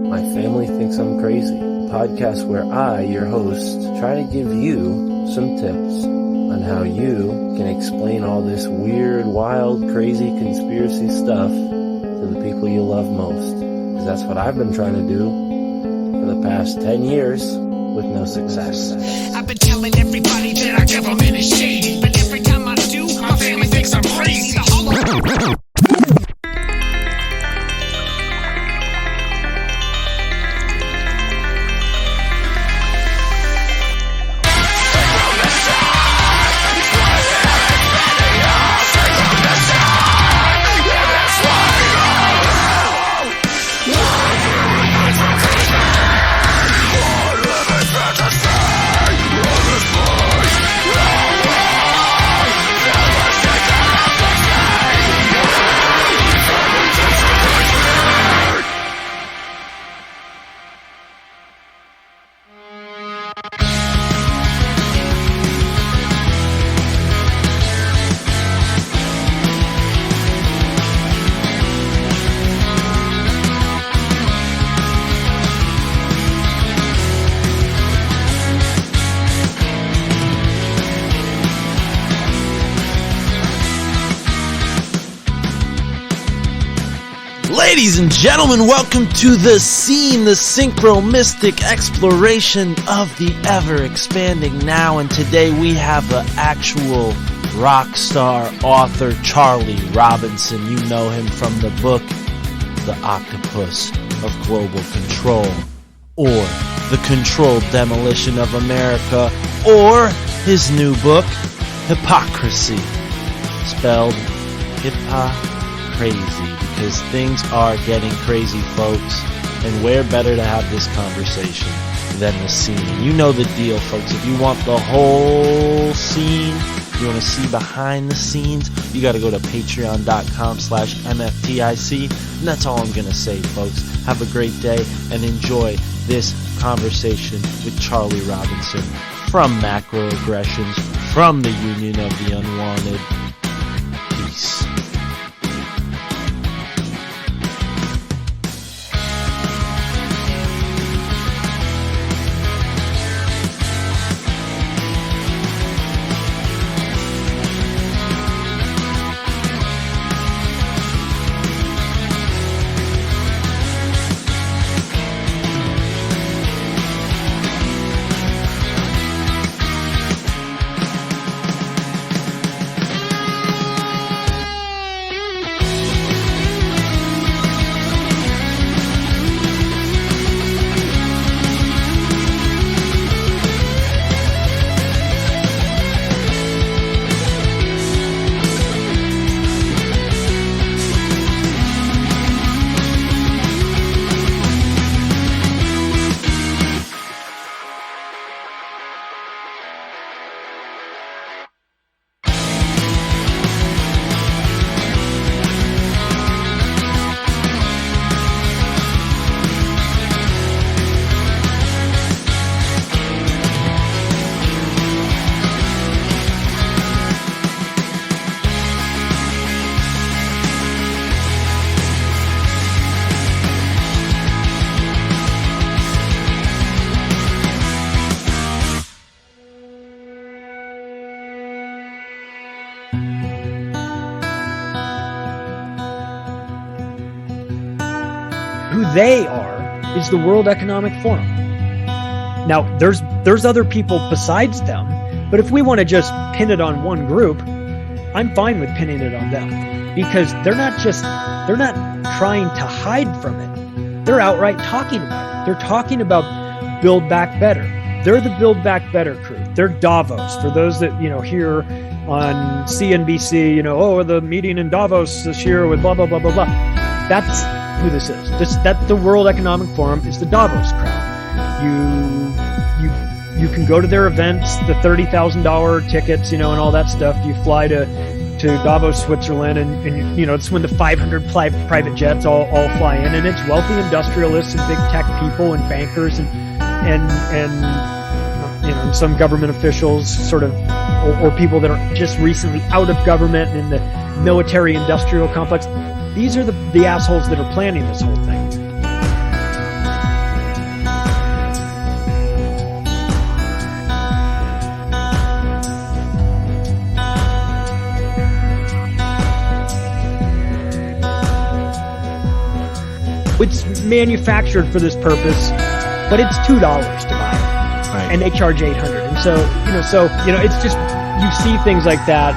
My Family Thinks I'm Crazy, a podcast where I, your host, try to give you some tips on how you can explain all this weird, wild, crazy conspiracy stuff to the people you love most. Because that's what I've been trying to do for the past 10 years with no success. I've been telling everybody that our government is shady, but every time I do, my family thinks I'm crazy. Ladies and gentlemen, welcome to The Scene, the synchro-mystic exploration of the ever-expanding now. And today we have the actual rock star author, Charlie Robinson. You know him from the book, The Octopus of Global Control, or The Controlled Demolition of America, or his new book, HypoCrazy, spelled HypoCrazy. Because things are getting crazy, folks, and where better to have this conversation than the scene. You know the deal, folks. If you want the whole scene, you want to see behind the scenes, you got to go to patreon.com/MFTIC, and that's all I'm going to say, folks. Have a great day and enjoy this conversation with Charlie Robinson from Macroaggressions, from the Union of the Unwanted. Peace. Who they are is the World Economic Forum. Now, there's other people besides them, but if we want to just pin it on one group, I'm fine with pinning it on them, because they're not trying to hide from it. They're outright talking about it. They're talking about Build Back Better. They're the Build Back Better crew. They're Davos. For those that, hear on CNBC, the meeting in Davos this year with blah, blah, blah, blah, blah. That's who this is. That the World Economic Forum is the Davos crowd. You can go to their events, the $30,000 tickets, and all that stuff. You fly to Davos, Switzerland, and it's when the 500 private jets all fly in, and it's wealthy industrialists and big tech people and bankers and some government officials, sort of, or people that are just recently out of government and in the military-industrial complex. These are the assholes that are planning this whole thing. it's manufactured for this purpose, but it's $2 to buy it, Right. and they charge $800. And so it's just, you see things like that,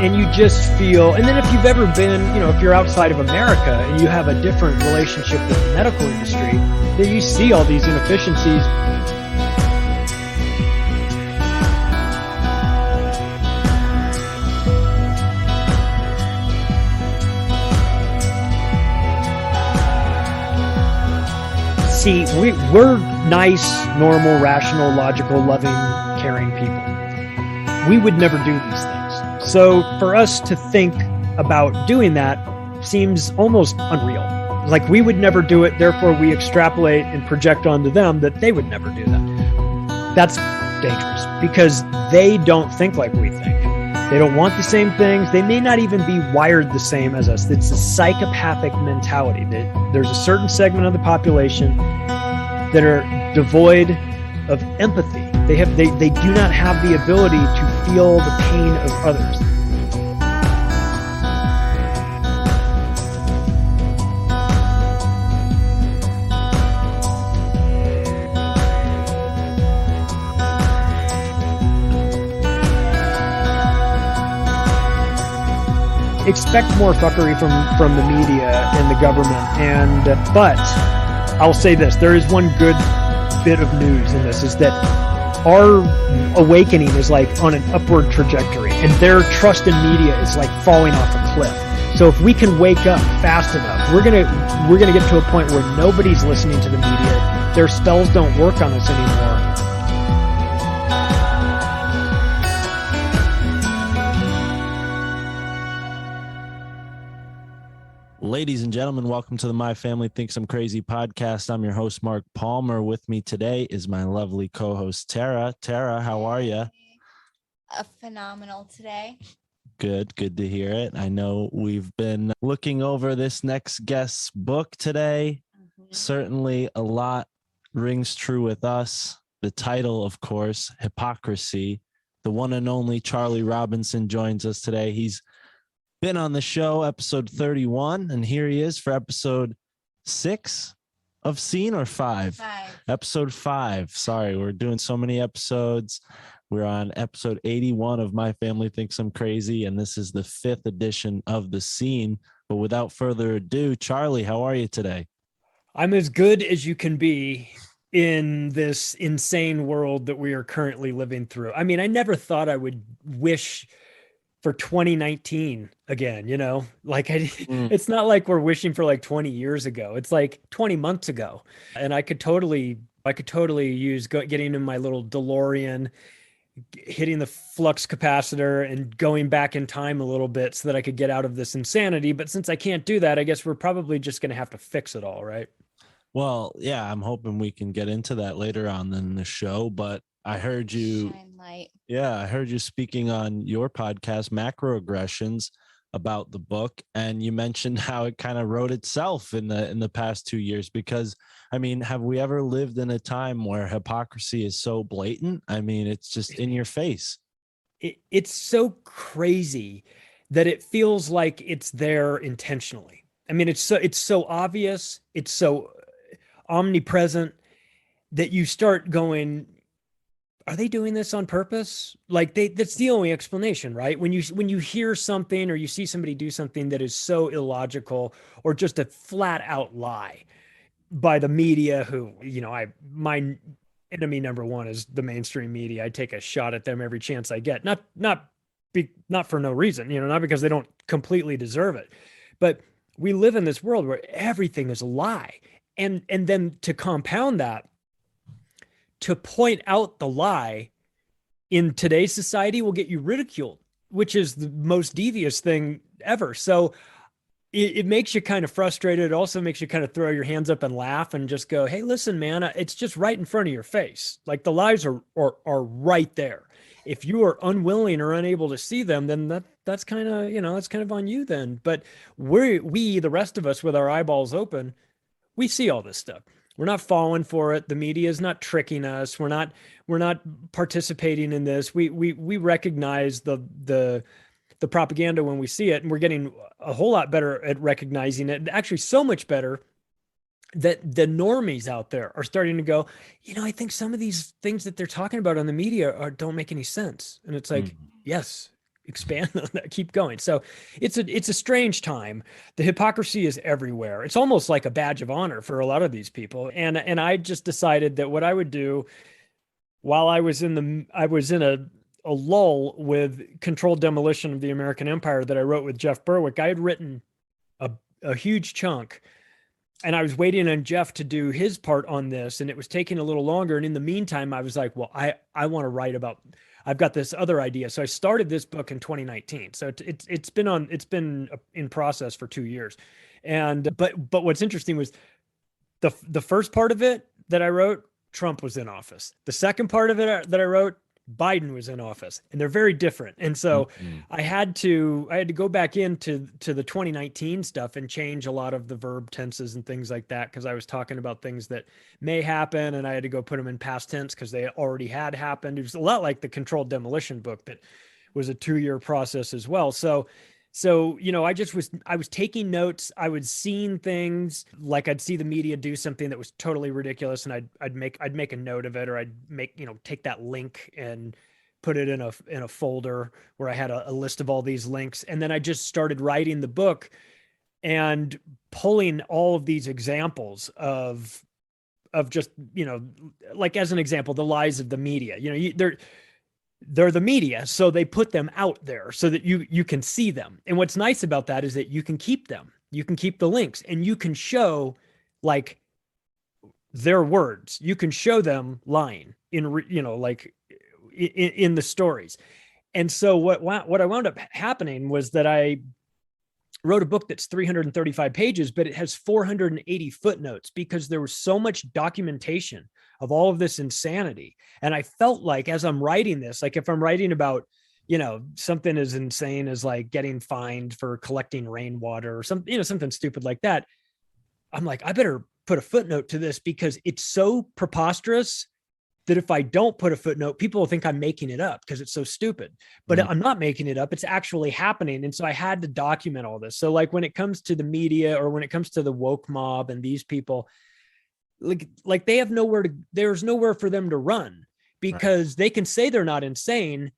and you just feel. And then if you've ever been, if you're outside of America and you have a different relationship with the medical industry, then you see all these inefficiencies. See, we're nice, normal, rational, logical, loving, caring people. We would never do these things. So for us to think about doing that seems almost unreal. Like we would never do it, therefore we extrapolate and project onto them that they would never do that. That's dangerous because they don't think like we think. They don't want the same things. They may not even be wired the same as us. It's a psychopathic mentality. There's a certain segment of the population that are devoid of empathy. They do not have the ability to feel the pain of others. Expect more fuckery from the media and the government, but I'll say this: there is one good bit of news in this, is that our awakening is like on an upward trajectory, and their trust in media is like falling off a cliff. So if we can wake up fast enough, we're gonna get to a point where nobody's listening to the media. Their spells don't work on us anymore. Ladies and gentlemen, welcome to the My Family Thinks I'm Crazy podcast. I'm your host, Mark Palmer. With me today is my lovely co-host, Tara. Tara, how are you? Phenomenal today. Good to hear it. I know we've been looking over this next guest's book today. Certainly a lot rings true with us. The title, of course, HypoCrazy. The one and only Charlie Robinson joins us today. He's been on the show, episode 31, and here he is for episode 6 of SEEEN, or 5? 5. Episode 5. Sorry, we're doing so many episodes. We're on episode 81 of My Family Thinks I'm Crazy, and this is the 5th edition of the SEEEN. But without further ado, Charlie, how are you today? I'm as good as you can be in this insane world that we are currently living through. I mean, I never thought I would wish for 2019 again, it's not like we're wishing for like 20 years ago. It's like 20 months ago. And I could totally use getting in my little DeLorean, hitting the flux capacitor and going back in time a little bit so that I could get out of this insanity. But since I can't do that, I guess we're probably just going to have to fix it all, right? Well, yeah, I'm hoping we can get into that later on in the show, but I heard you. Shine light. Yeah, I heard you speaking on your podcast, Macroaggressions, about the book, and you mentioned how it kind of wrote itself in the past 2 years. Because, I mean, have we ever lived in a time where hypocrisy is so blatant? I mean, it's just in your face. It's so crazy that it feels like it's there intentionally. I mean, it's so obvious, it's so omnipresent that you start going, are they doing this on purpose? Like that's the only explanation, right? When you hear something or you see somebody do something that is so illogical or just a flat out lie by the media, who, my enemy number one is the mainstream media. I take a shot at them every chance I get. Not for no reason, not because they don't completely deserve it. But we live in this world where everything is a lie. And then to compound that, to point out the lie in today's society will get you ridiculed, which is the most devious thing ever. So it makes you kind of frustrated. It also makes you kind of throw your hands up and laugh and just go, hey, listen, man, it's just right in front of your face. Like the lies are right there. If you are unwilling or unable to see them, then that's kind of, that's kind of on you then. But we, the rest of us with our eyeballs open, we see all this stuff. We're not falling for it. The media is not tricking us. We're not participating in this. We recognize the the propaganda when we see it, and we're getting a whole lot better at recognizing it. Actually, so much better that the normies out there are starting to go, I think some of these things that they're talking about on the media don't make any sense. And it's like, yes, expand on that, keep going. So it's a strange time. The hypocrisy is everywhere. It's almost like a badge of honor for a lot of these people. And I just decided that what I would do while I was in a lull with Controlled Demolition of the American Empire that I wrote with Jeff Berwick. I had written a huge chunk, and I was waiting on Jeff to do his part on this, and it was taking a little longer. And in the meantime, I was like, well, I want to write about, I've got this other idea. So I started this book in 2019. So it's been in process for 2 years. And, but what's interesting was the first part of it that I wrote, Trump was in office. The second part of it that I wrote, Biden was in office, and they're very different. And so I had to go back into the 2019 stuff and change a lot of the verb tenses and things like that, because I was talking about things that may happen, and I had to go put them in past tense because they already had happened. It was a lot like the Controlled Demolition book that was a 2-year process as well. So I was taking notes. I was seeing things, like I'd see the media do something that was totally ridiculous, and I'd make a note of it, or I'd take that link and put it in a folder where I had a list of all these links. And then I just started writing the book and pulling all of these examples of just, like, as an example, the lies of the media. They're the media, so they put them out there so that you can see them. And what's nice about that is that you can keep them. You can keep the links, and you can show, like, their words. You can show them lying in the stories. And so what I wound up happening was that I wrote a book that's 335 pages, but it has 480 footnotes, because there was so much documentation of all of this insanity. And I felt like, as I'm writing this, like if I'm writing about, something as insane as like getting fined for collecting rainwater or something stupid like that, I'm like, I better put a footnote to this, because it's so preposterous that if I don't put a footnote, people will think I'm making it up because it's so stupid. But I'm not making it up. It's actually happening. And so I had to document all this. So like when it comes to the media, or when it comes to the woke mob and these people, like they have there's nowhere for them to run, because they can say they're not insane,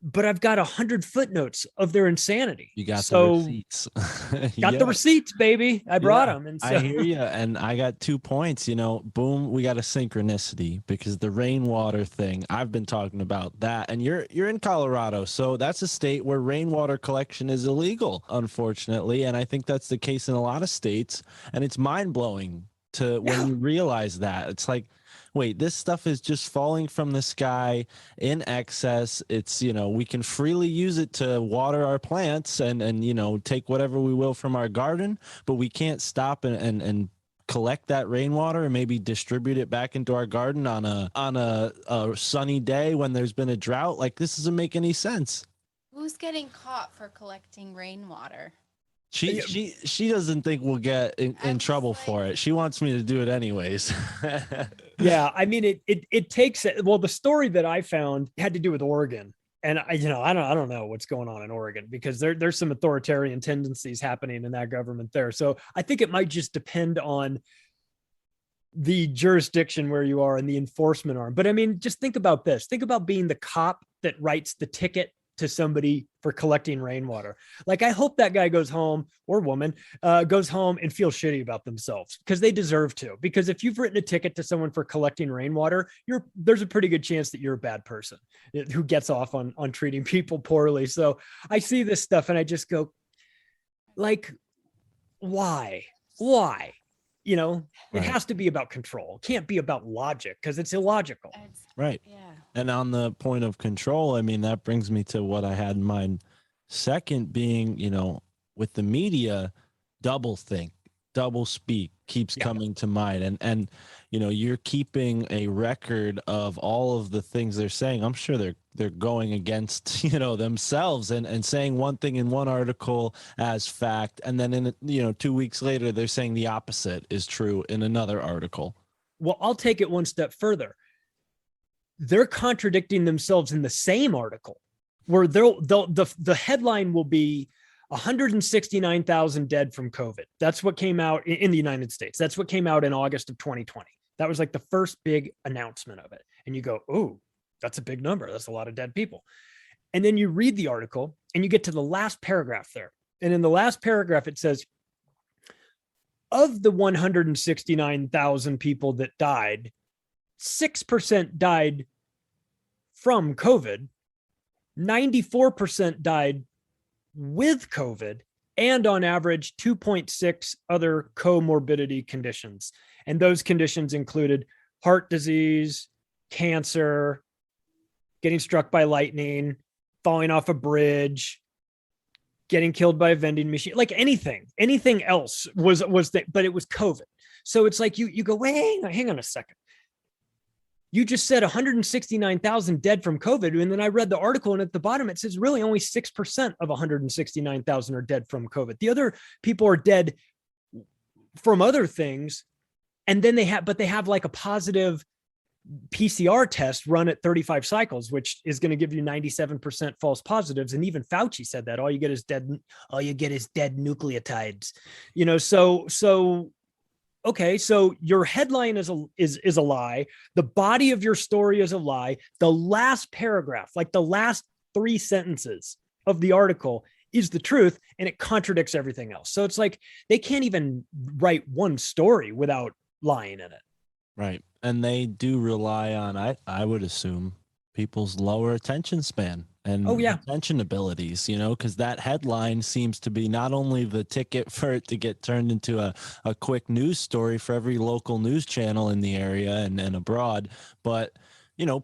but I've got 100 footnotes of their insanity. You got the receipts. The receipts, baby. I brought them. And so I hear you. And I got 2 points, boom, we got a synchronicity, because the rainwater thing, I've been talking about that. And you're in Colorado. So that's a state where rainwater collection is illegal, unfortunately. And I think that's the case in a lot of states. And it's mind blowing when you realize that. It's like, wait, this stuff is just falling from the sky in excess. It's, we can freely use it to water our plants and take whatever we will from our garden, but we can't stop and collect that rainwater and maybe distribute it back into our garden on a sunny day when there's been a drought. Like, this doesn't make any sense. Who's getting caught for collecting rainwater? She doesn't think we'll get in trouble for it. She wants me to do it anyways. Yeah, I mean, it takes, well, the story that I found had to do with Oregon. And I don't know what's going on in Oregon, because there's some authoritarian tendencies happening in that government there. So I think it might just depend on the jurisdiction where you are and the enforcement arm. But I mean, just think about this. Think about being the cop that writes the ticket to somebody for collecting rainwater. Like, I hope that guy goes home, or woman goes home and feels shitty about themselves, because they deserve to. Because if you've written a ticket to someone for collecting rainwater, there's a pretty good chance that you're a bad person who gets off on treating people poorly. So I see this stuff and I just go, like, why? It has to be about control. It can't be about logic, because it's illogical. Right. Yeah. And on the point of control, I mean, that brings me to what I had in mind second, being, with the media, double think, double speak keeps coming to mind. And you're keeping a record of all of the things they're saying. I'm sure they're going against, themselves and saying one thing in one article as fact. And then in, 2 weeks later, they're saying the opposite is true in another article. Well, I'll take it one step further. They're contradicting themselves in the same article. where the headline will be 169,000 dead from COVID. That's what came out in the United States. That's what came out in August of 2020. That was like the first big announcement of it. And you go, oh, that's a big number. That's a lot of dead people. And then you read the article and you get to the last paragraph there. And in the last paragraph, it says, of the 169,000 people that died, 6% died from COVID, 94% died with COVID, and on average, 2.6 other comorbidity conditions. And those conditions included heart disease, cancer, getting struck by lightning, falling off a bridge, getting killed by a vending machine, like anything else was that, but it was COVID. So it's like you go, wait, hang on a second. You just said 169,000 dead from COVID. And then I read the article, and at the bottom, it says really only 6% of 169,000 are dead from COVID. The other people are dead from other things. And then they have like a positive PCR test run at 35 cycles, which is going to give you 97% false positives. And even Fauci said that all you get is dead nucleotides, so okay, so your headline is a lie. The body of your story is a lie. The last paragraph, like the last 3 sentences of the article, is the truth, and it contradicts everything else. So it's like they can't even write one story without lying in it. Right. And they do rely on, I would assume, people's lower attention span and attention abilities, because that headline seems to be not only the ticket for it to get turned into a quick news story for every local news channel in the area and abroad, but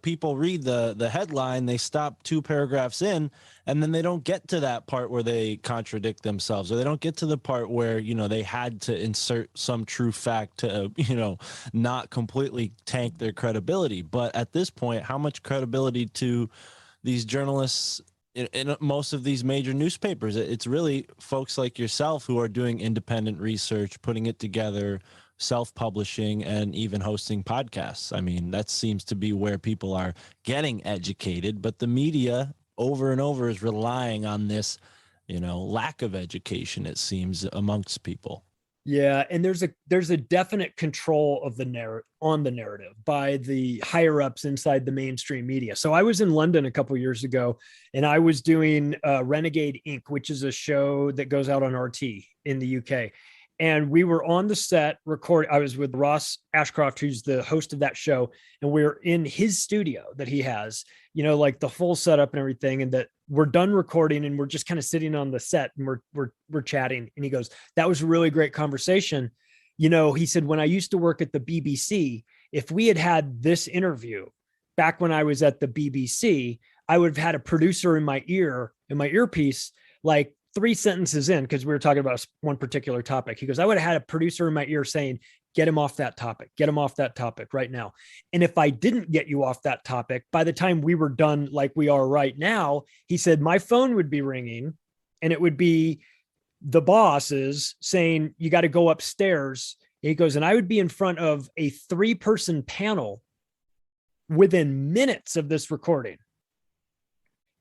people read the headline, they stop 2 paragraphs in, and then they don't get to that part where they contradict themselves, or they don't get to the part where, they had to insert some true fact to, not completely tank their credibility. But at this point, how much credibility to these journalists in most of these major newspapers? It's really folks like yourself who are doing independent research, putting it together, self-publishing, and even hosting podcasts. I mean, that seems to be where people are getting educated, but the media over and over is relying on this, lack of education, it seems, amongst people. Yeah, and there's a definite control of the narrative by the higher ups inside the mainstream media. So I was in London a couple of years ago, and I was doing Renegade Inc., which is a show that goes out on RT in the UK. And we were on the set recording. I was with Ross Ashcroft, who's the host of that show. And we're in his studio that he has, like the full setup and everything. And that we're done recording, and we're just kind of sitting on the set, and we're chatting. And he goes, "That was a really great conversation." He said, "When I used to work at the BBC, if we had this interview back when I was at the BBC, I would have had a producer in my earpiece, like 3 sentences in," because we were talking about one particular topic. He goes, "I would have had a producer in my ear saying, get him off that topic right now. And if I didn't get you off that topic, by the time we were done, like we are right now," he said, "my phone would be ringing, and it would be the bosses saying, you got to go upstairs." He goes, "And I would be in front of a 3-person panel within minutes of this recording,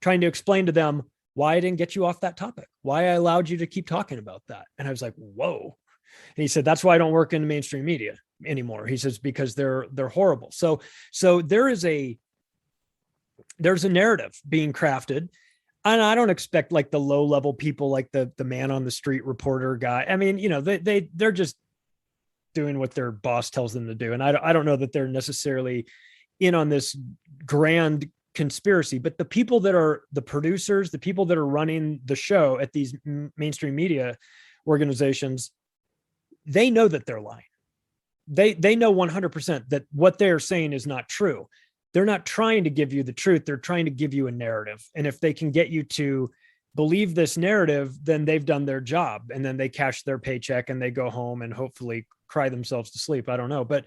trying to explain to them why I didn't get you off that topic, why I allowed you to keep talking about that." And I was like, whoa. And he said, "That's why I don't work in the mainstream media anymore." He says, "Because they're horrible." So there's a narrative being crafted. And I don't expect like the low level people, like the man on the street reporter guy. I mean, they're just doing what their boss tells them to do. And I don't know that they're necessarily in on this grand conspiracy, but the people that are the producers, the people that are running the show at these mainstream media organizations, they know that they're lying. They know 100% that what they're saying is not true. They're not trying to give you the truth. They're trying to give you a narrative. And if they can get you to believe this narrative, then they've done their job, and then they cash their paycheck and they go home and hopefully cry themselves to sleep. I don't know. But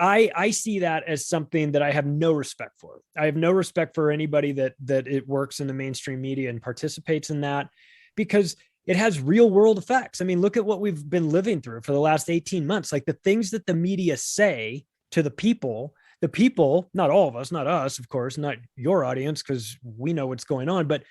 I see that as something that I have no respect for. I have no respect for anybody that it works in the mainstream media and participates in that, because it has real world effects. I mean, look at what we've been living through for the last 18 months. Like the things that the media say to the people The people, not all of us, not us, of course, not your audience, because we know what's going on, but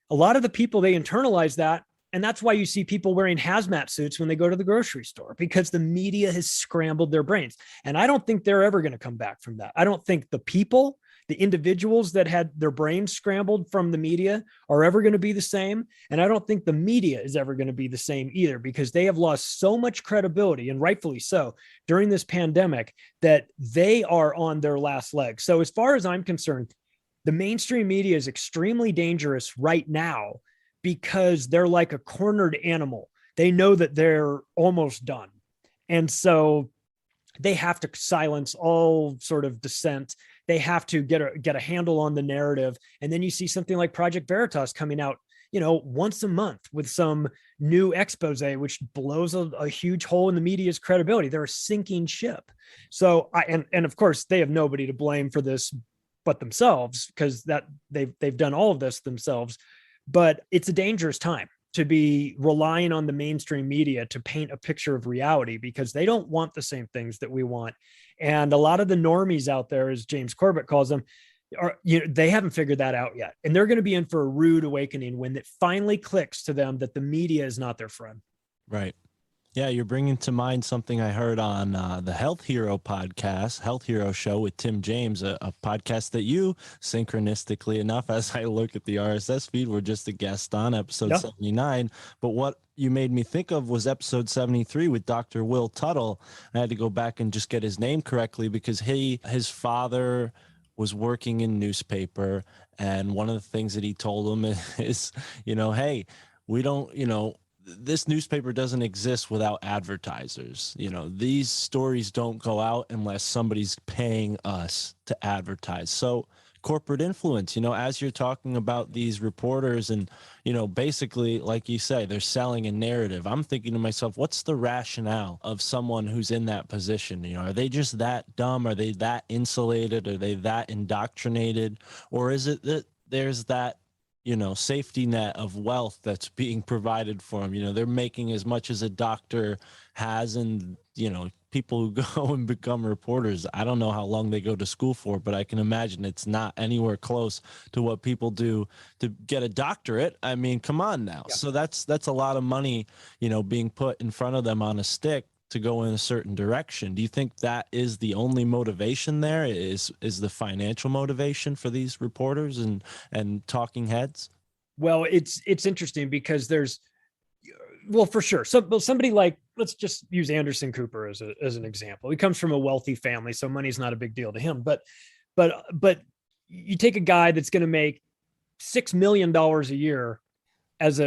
a lot of the people, they internalize that. And that's why you see people wearing hazmat suits when they go to the grocery store, because the media has scrambled their brains. And I don't think they're ever going to come back from that. I don't think the people, the individuals that had their brains scrambled from the media are ever going to be the same. And I don't think the media is ever going to be the same either, because they have lost so much credibility, and rightfully so, during this pandemic, that they are on their last leg. So as far as I'm concerned, the mainstream media is extremely dangerous right now, because they're like a cornered animal. They know that they're almost done. And so they have to silence all sort of dissent. They have to get a handle on the narrative. And then you see something like Project Veritas coming out, once a month with some new expose, which blows a huge hole in the media's credibility. They're a sinking ship. So and of course they have nobody to blame for this but themselves, because that they've done all of this themselves. But it's a dangerous time to be relying on the mainstream media to paint a picture of reality, because they don't want the same things that we want. And a lot of the normies out there, as James Corbett calls them, they haven't figured that out yet. And they're going to be in for a rude awakening when it finally clicks to them that the media is not their friend. Right. Yeah, you're bringing to mind something I heard on the Health Hero podcast, Health Hero show with Tim James, a podcast that you, synchronistically enough, as I look at the RSS feed, were just a guest on episode 79. But what you made me think of was episode 73 with Dr. Will Tuttle. I had to go back and just get his name correctly, because his father was working in newspaper. And one of the things that he told him is, hey, we don't, this newspaper doesn't exist without advertisers. These stories don't go out unless somebody's paying us to advertise. So corporate influence, as you're talking about these reporters and, basically, like you say, they're selling a narrative. I'm thinking to myself, what's the rationale of someone who's in that position? Are they just that dumb? Are they that insulated? Are they that indoctrinated? Or is it that there's that safety net of wealth that's being provided for them? They're making as much as a doctor has, and, people who go and become reporters, I don't know how long they go to school for, but I can imagine it's not anywhere close to what people do to get a doctorate. I mean, come on now. Yeah. So that's a lot of money, being put in front of them on a stick to go in a certain direction. Do you think that is the only motivation there, is the financial motivation for these reporters and talking heads? Well, it's interesting because for sure. So somebody like, let's just use Anderson Cooper as an example. He comes from a wealthy family, so money's not a big deal to him. But you take a guy that's going to make $6 million a year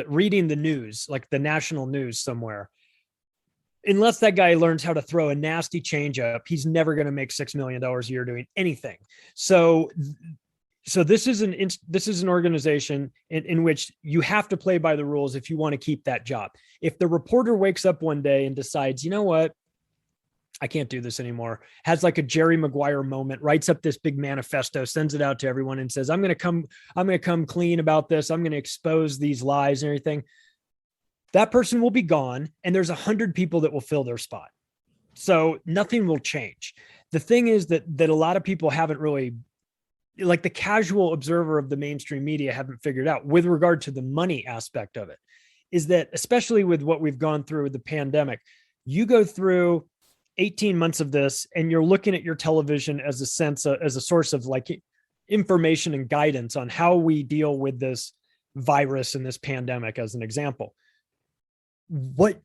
reading the news, like the national news somewhere. Unless that guy learns how to throw a nasty changeup, he's never going to make $6 million a year doing anything. So this is an organization in which you have to play by the rules if you want to keep that job. If the reporter wakes up one day and decides, you know what, I can't do this anymore, has like a Jerry Maguire moment, writes up this big manifesto, sends it out to everyone and says, I'm going to come clean about this. I'm going to expose these lies and everything. That person will be gone, and there's 100 people that will fill their spot. So nothing will change. The thing is that a lot of people haven't really, like the casual observer of the mainstream media, haven't figured out with regard to the money aspect of it, is that especially with what we've gone through with the pandemic, you go through 18 months of this and you're looking at your television as a source of like information and guidance on how we deal with this virus and this pandemic, as an example. What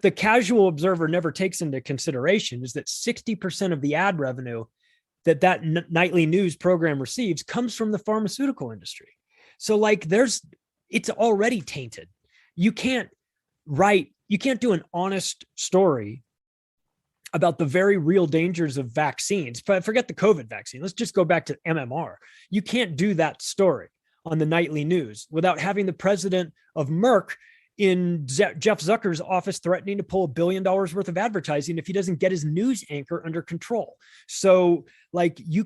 the casual observer never takes into consideration is that 60% of the ad revenue that nightly news program receives comes from the pharmaceutical industry. So like it's already tainted. You can't do an honest story about the very real dangers of vaccines. Forget the COVID vaccine. Let's just go back to MMR. You can't do that story on the nightly news without having the president of Merck in Jeff Zucker's office threatening to pull $1 billion worth of advertising if he doesn't get his news anchor under control. So like you're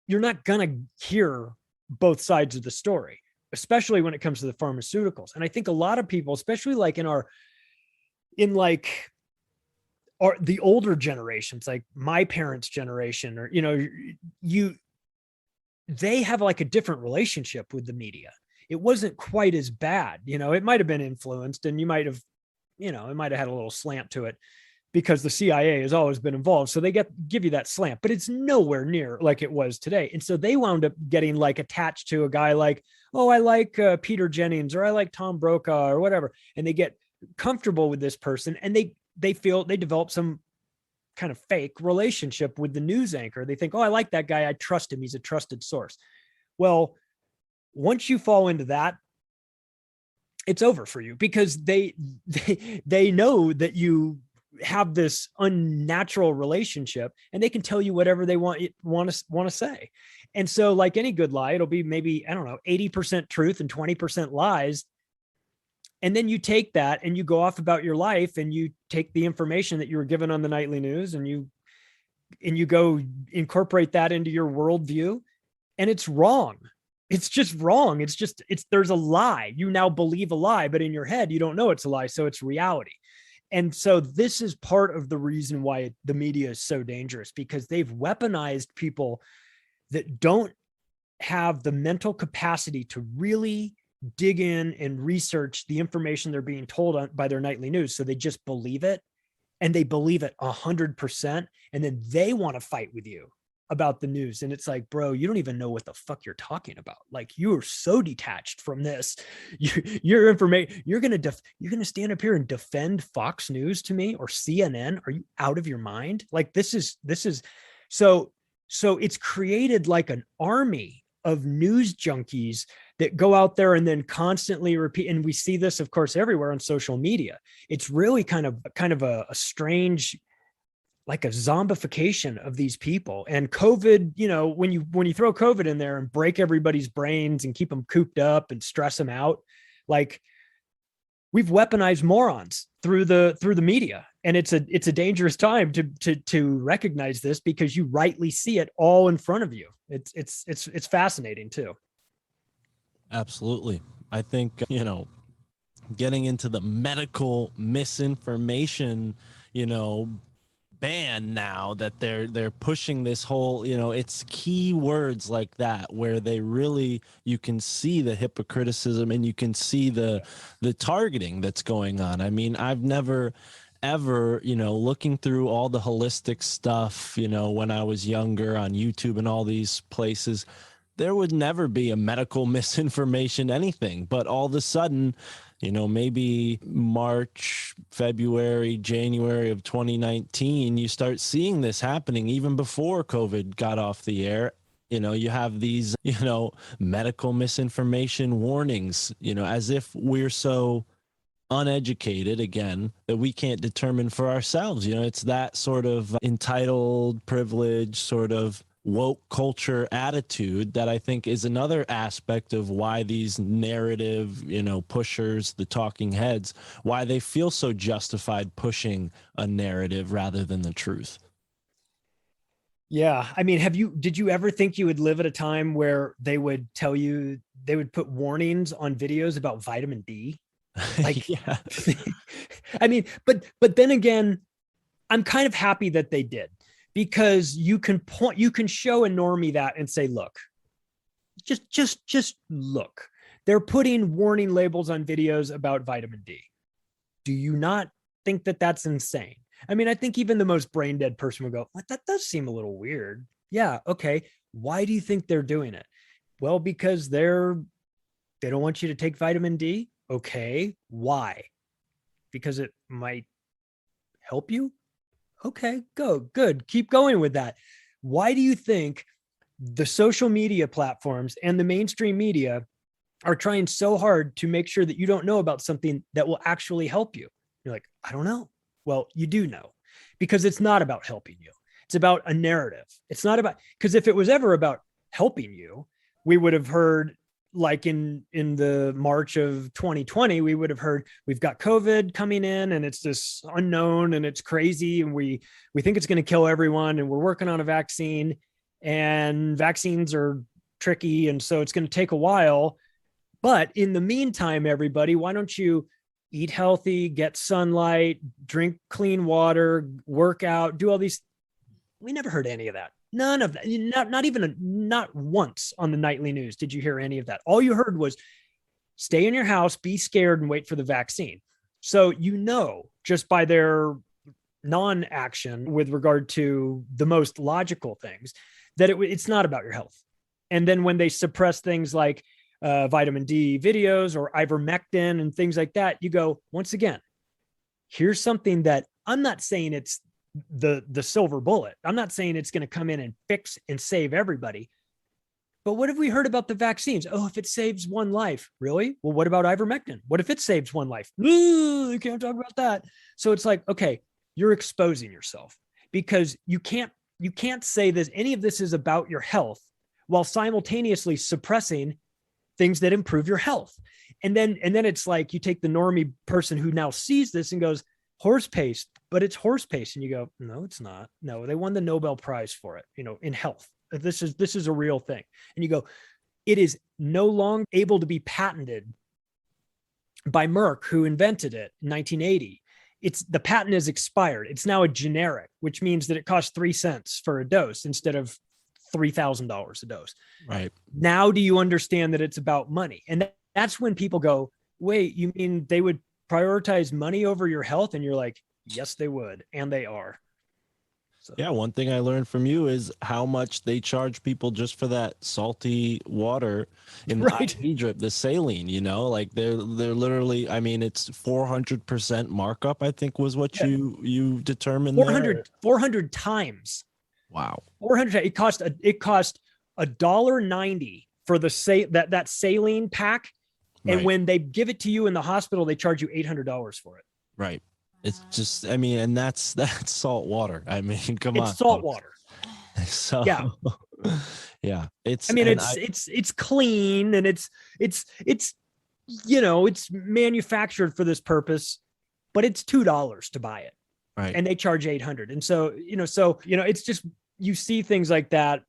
not going to hear both sides of the story, especially when it comes to the pharmaceuticals. And I think a lot of people, especially like or the older generations, like my parents' generation, or, they have like a different relationship with the media. It wasn't quite as bad. It might've been influenced, and it might've had a little slant to it because the CIA has always been involved. So they give you that slant, but it's nowhere near like it was today. And so they wound up getting like attached to a guy like, oh, I like Peter Jennings, or I like Tom Brokaw, or whatever. And they get comfortable with this person, and they feel they develop some kind of fake relationship with the news anchor. They think, oh, I like that guy. I trust him. He's a trusted source. Well, once you fall into that, it's over for you, because they know that you have this unnatural relationship, and they can tell you whatever they want to say. And so, like any good lie, it'll be maybe, I don't know, 80% truth and 20% lies. And then you take that and you go off about your life, and you take the information that you were given on the nightly news, and you go incorporate that into your worldview, and it's wrong. It's just wrong. There's a lie. You now believe a lie, but in your head, you don't know it's a lie. So it's reality. And so this is part of the reason why the media is so dangerous, because they've weaponized people that don't have the mental capacity to really dig in and research the information they're being told by their nightly news. So they just believe it, and they believe it 100%. And then they want to fight with you about the news. And it's like, bro, you don't even know what the fuck you're talking about. Like, you are so detached from this. Your information, you're going to stand up here and defend Fox News to me, or CNN. Are you out of your mind? Like, this is so it's created like an army of news junkies that go out there and then constantly repeat. And we see this, of course, everywhere on social media. It's really kind of a strange, like a zombification of these people. And COVID, when you throw COVID in there and break everybody's brains and keep them cooped up and stress them out, like, we've weaponized morons through the media. And it's a dangerous time to recognize this, because you rightly see it all in front of you. It's fascinating too. Absolutely. I think, getting into the medical misinformation, ban now, that they're pushing this whole, it's key words like that, where they really, you can see the hypocriticism, and you can see the targeting that's going on. I mean, I've never ever, looking through all the holistic stuff, when I was younger on YouTube and all these places, there would never be a medical misinformation, anything. But all of a sudden, maybe March, February, January of 2019, you start seeing this happening even before COVID got off the air. You have these, medical misinformation warnings, as if we're so uneducated, again, that we can't determine for ourselves. It's that sort of entitled, privileged, sort of woke culture attitude that I think is another aspect of why these narrative, pushers, the talking heads, why they feel so justified pushing a narrative rather than the truth. Yeah. I mean, did you ever think you would live at a time where they would put warnings on videos about vitamin D? Like, yeah. I mean, but then again, I'm kind of happy that they did, because you can show a normie that and say, look, just look, they're putting warning labels on videos about vitamin D. Do you not think that that's insane? I mean, I think even the most brain dead person would go, what, that does seem a little weird. Yeah. Okay. Why do you think they're doing it? Well, because they don't want you to take vitamin D. Okay. Why? Because it might help you. Okay, good. Keep going with that. Why do you think the social media platforms and the mainstream media are trying so hard to make sure that you don't know about something that will actually help you? You're like, I don't know. Well, you do know, because it's not about helping you. It's about a narrative. It's not about, because if it was ever about helping you, we would have heard, like in the March of 2020, we would have heard, we've got COVID coming in, and it's this unknown, and it's crazy, and we think it's going to kill everyone, and we're working on a vaccine, and vaccines are tricky, and so it's going to take a while. But in the meantime, everybody, why don't you eat healthy, get sunlight, drink clean water, work out, do all these. We never heard any of that. None of that. Not once on the nightly news did you hear any of that. All you heard was stay in your house, be scared, and wait for the vaccine. So, just by their non-action with regard to the most logical things, that it's not about your health. And then when they suppress things like vitamin D videos or ivermectin and things like that, you go, once again, here's something that I'm not saying it's the silver bullet. I'm not saying it's going to come in and fix and save everybody. But what have we heard about the vaccines? Oh, if it saves one life, really? Well, what about ivermectin? What if it saves one life? Ooh, you can't talk about that. So it's like, okay, you're exposing yourself because you can't say that any of this is about your health while simultaneously suppressing things that improve your health. And then it's like you take the normie person who now sees this and goes, horse paste, but it's horse paste. And you go, no, it's not. No, they won the Nobel Prize for it, in health. This is a real thing. And you go, it is no longer able to be patented by Merck, who invented it in 1980. The patent is expired. It's now a generic, which means that it costs 3 cents for a dose instead of $3,000 a dose. Right. Now, do you understand that it's about money? And that's when people go, wait, you mean they would prioritize money over your health? And you're like, yes, they would. And they are. So. Yeah, one thing I learned from you is how much they charge people just for that salty water in the IV drip, the saline, like they're literally, I mean, it's 400% markup, I think was what you determined 400 times. Wow. 400. It cost $1.90 for that saline pack. And when they give it to you in the hospital, they charge you $800 for it. Right. It's just, I mean, and that's salt water. I mean, come on. It's salt water. So yeah, it's clean and it's manufactured for this purpose, but it's $2 to buy it. Right. And they charge $800. And so, it's just, you see things like that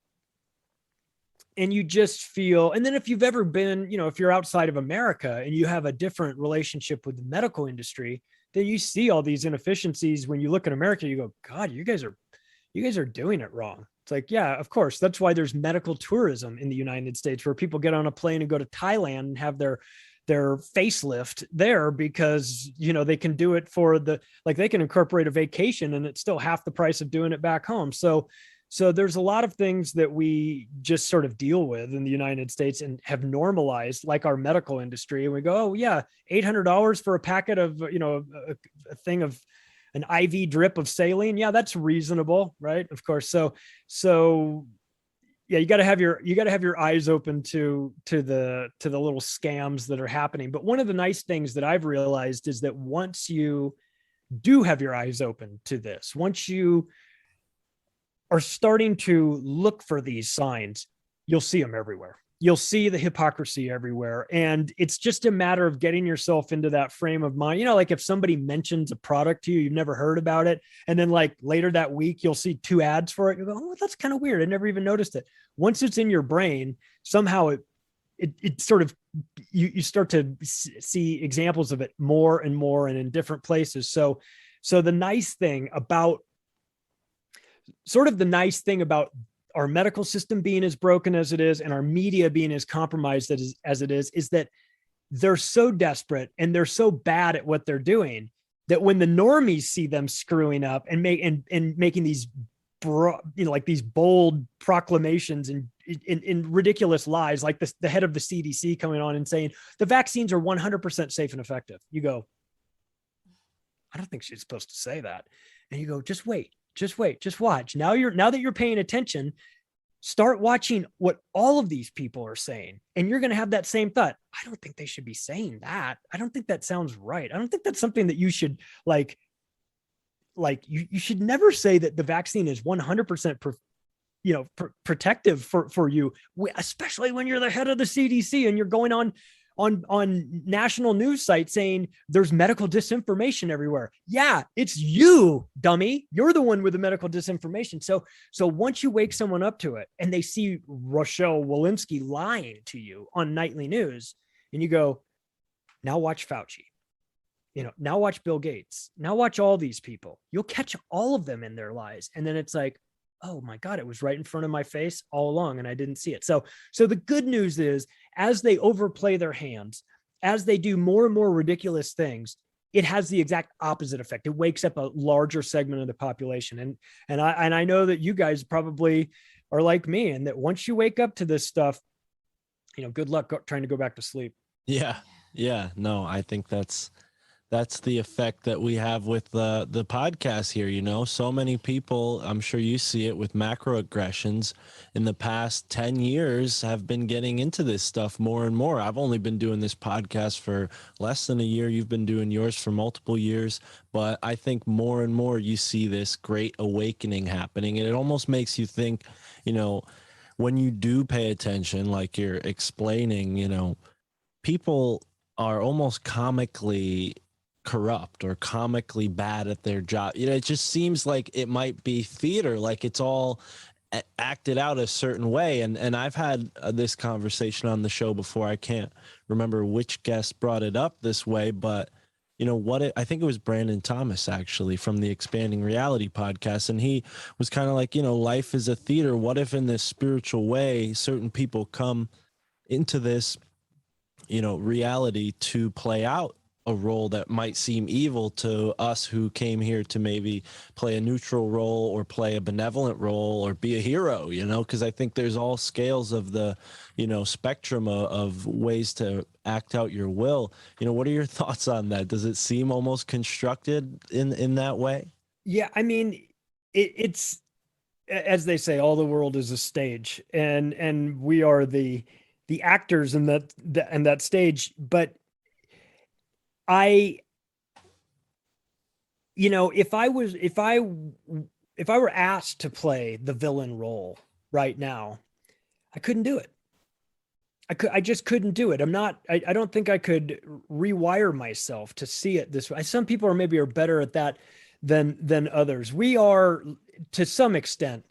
and you just feel, and then if you've ever been, if you're outside of America and you have a different relationship with the medical industry, then you see all these inefficiencies. When you look at America, you go, God, you guys are doing it wrong. It's like, yeah, of course. That's why there's medical tourism in the United States, where people get on a plane and go to Thailand and have their facelift there because, they can do it they can incorporate a vacation and it's still half the price of doing it back home. So there's a lot of things that we just sort of deal with in the United States and have normalized, like our medical industry. And we go, oh yeah, $800 for a packet of, a thing of an IV drip of saline. Yeah, that's reasonable. Right. Of course. So yeah, you got to have your eyes open to the little scams that are happening. But one of the nice things that I've realized is that once you do have your eyes open to this, once you are starting to look for these signs, you'll see them everywhere. You'll see the hypocrisy everywhere. And it's just a matter of getting yourself into that frame of mind. Like if somebody mentions a product to you, you've never heard about it. And then like later that week, you'll see 2 ads for it. You go, oh, that's kind of weird. I never even noticed it. Once it's in your brain, somehow it sort of, you start to see examples of it more and more and in different places. So the nice thing about our medical system being as broken as it is and our media being as compromised as it is that they're so desperate and they're so bad at what they're doing that when the normies see them screwing up and making these like these bold proclamations and in ridiculous lies, like the head of the CDC coming on and saying the vaccines are 100% safe and effective. You go, I don't think she's supposed to say that. And you go, just wait, just watch. Now that you're paying attention, start watching what all of these people are saying. And you're going to have that same thought. I don't think they should be saying that. I don't think that sounds right. I don't think that's something that you should you should never say that the vaccine is 100% protective for you, especially when you're the head of the CDC and you're going on national news sites saying there's medical disinformation everywhere. Yeah, it's you, dummy. You're the one with the medical disinformation. So once you wake someone up to it and they see Rochelle Walensky lying to you on nightly news and you go, now watch Fauci. now watch Bill Gates, now watch all these people. You'll catch all of them in their lies. And then it's like, oh my God, it was right in front of my face all along and I didn't see it. So the good news is, as they overplay their hands, as they do more and more ridiculous things, it has the exact opposite effect. It wakes up a larger segment of the population. And I know that you guys probably are like me, and that once you wake up to this stuff, good luck trying to go back to sleep. Yeah. No, I think that's the effect that we have with the podcast here. So many people, I'm sure you see it with macroaggressions, in the past 10 years have been getting into this stuff more and more. I've only been doing this podcast for less than a year. You've been doing yours for multiple years, but I think more and more you see this great awakening happening. And it almost makes you think, when you do pay attention, like you're explaining, people are almost comically corrupt or comically bad at their job. It just seems like it might be theater, like it's all acted out a certain way. And I've had this conversation on the show before. I can't remember which guest brought it up this way, but I think it was Brandon Thomas, actually, from the Expanding Reality podcast. And he was kind of like, life is a theater. What if in this spiritual way, certain people come into this, reality to play out a role that might seem evil to us who came here to maybe play a neutral role or play a benevolent role or be a hero, because I think there's all scales of the, spectrum of ways to act out your will. What are your thoughts on that? Does it seem almost constructed in that way? Yeah. I mean, it's, as they say, all the world is a stage, and we are the actors in that stage. But if I were asked to play the villain role right now, I couldn't do it. I just couldn't do it. I don't think I could rewire myself to see it this way. Some people are better at that than others. We are, to some extent,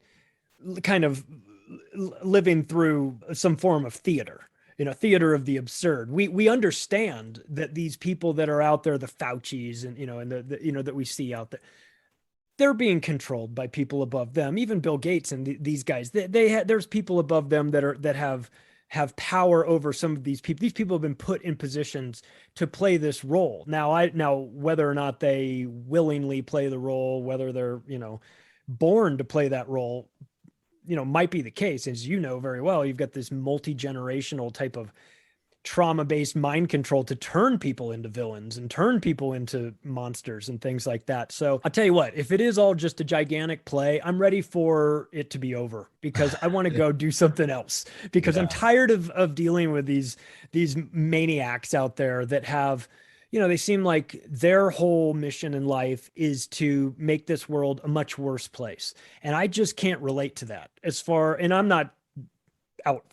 kind of living through some form of theater. Theater of the absurd. We understand that these people that are out there, the Faucis and, and the that we see out there, they're being controlled by people above them. Even Bill Gates and these guys, there's people above them that have power over some of these people. These people have been put in positions to play this role. Now whether or not they willingly play the role, whether they're, born to play that role, might be the case. As very well, you've got this multi-generational type of trauma-based mind control to turn people into villains and turn people into monsters and things like that. So I'll tell you what, if it is all just a gigantic play, I'm ready for it to be over, because I want to go do something else, because I'm tired of dealing with these maniacs out there that have, they seem like their whole mission in life is to make this world a much worse place. And I just can't relate to that and I'm not out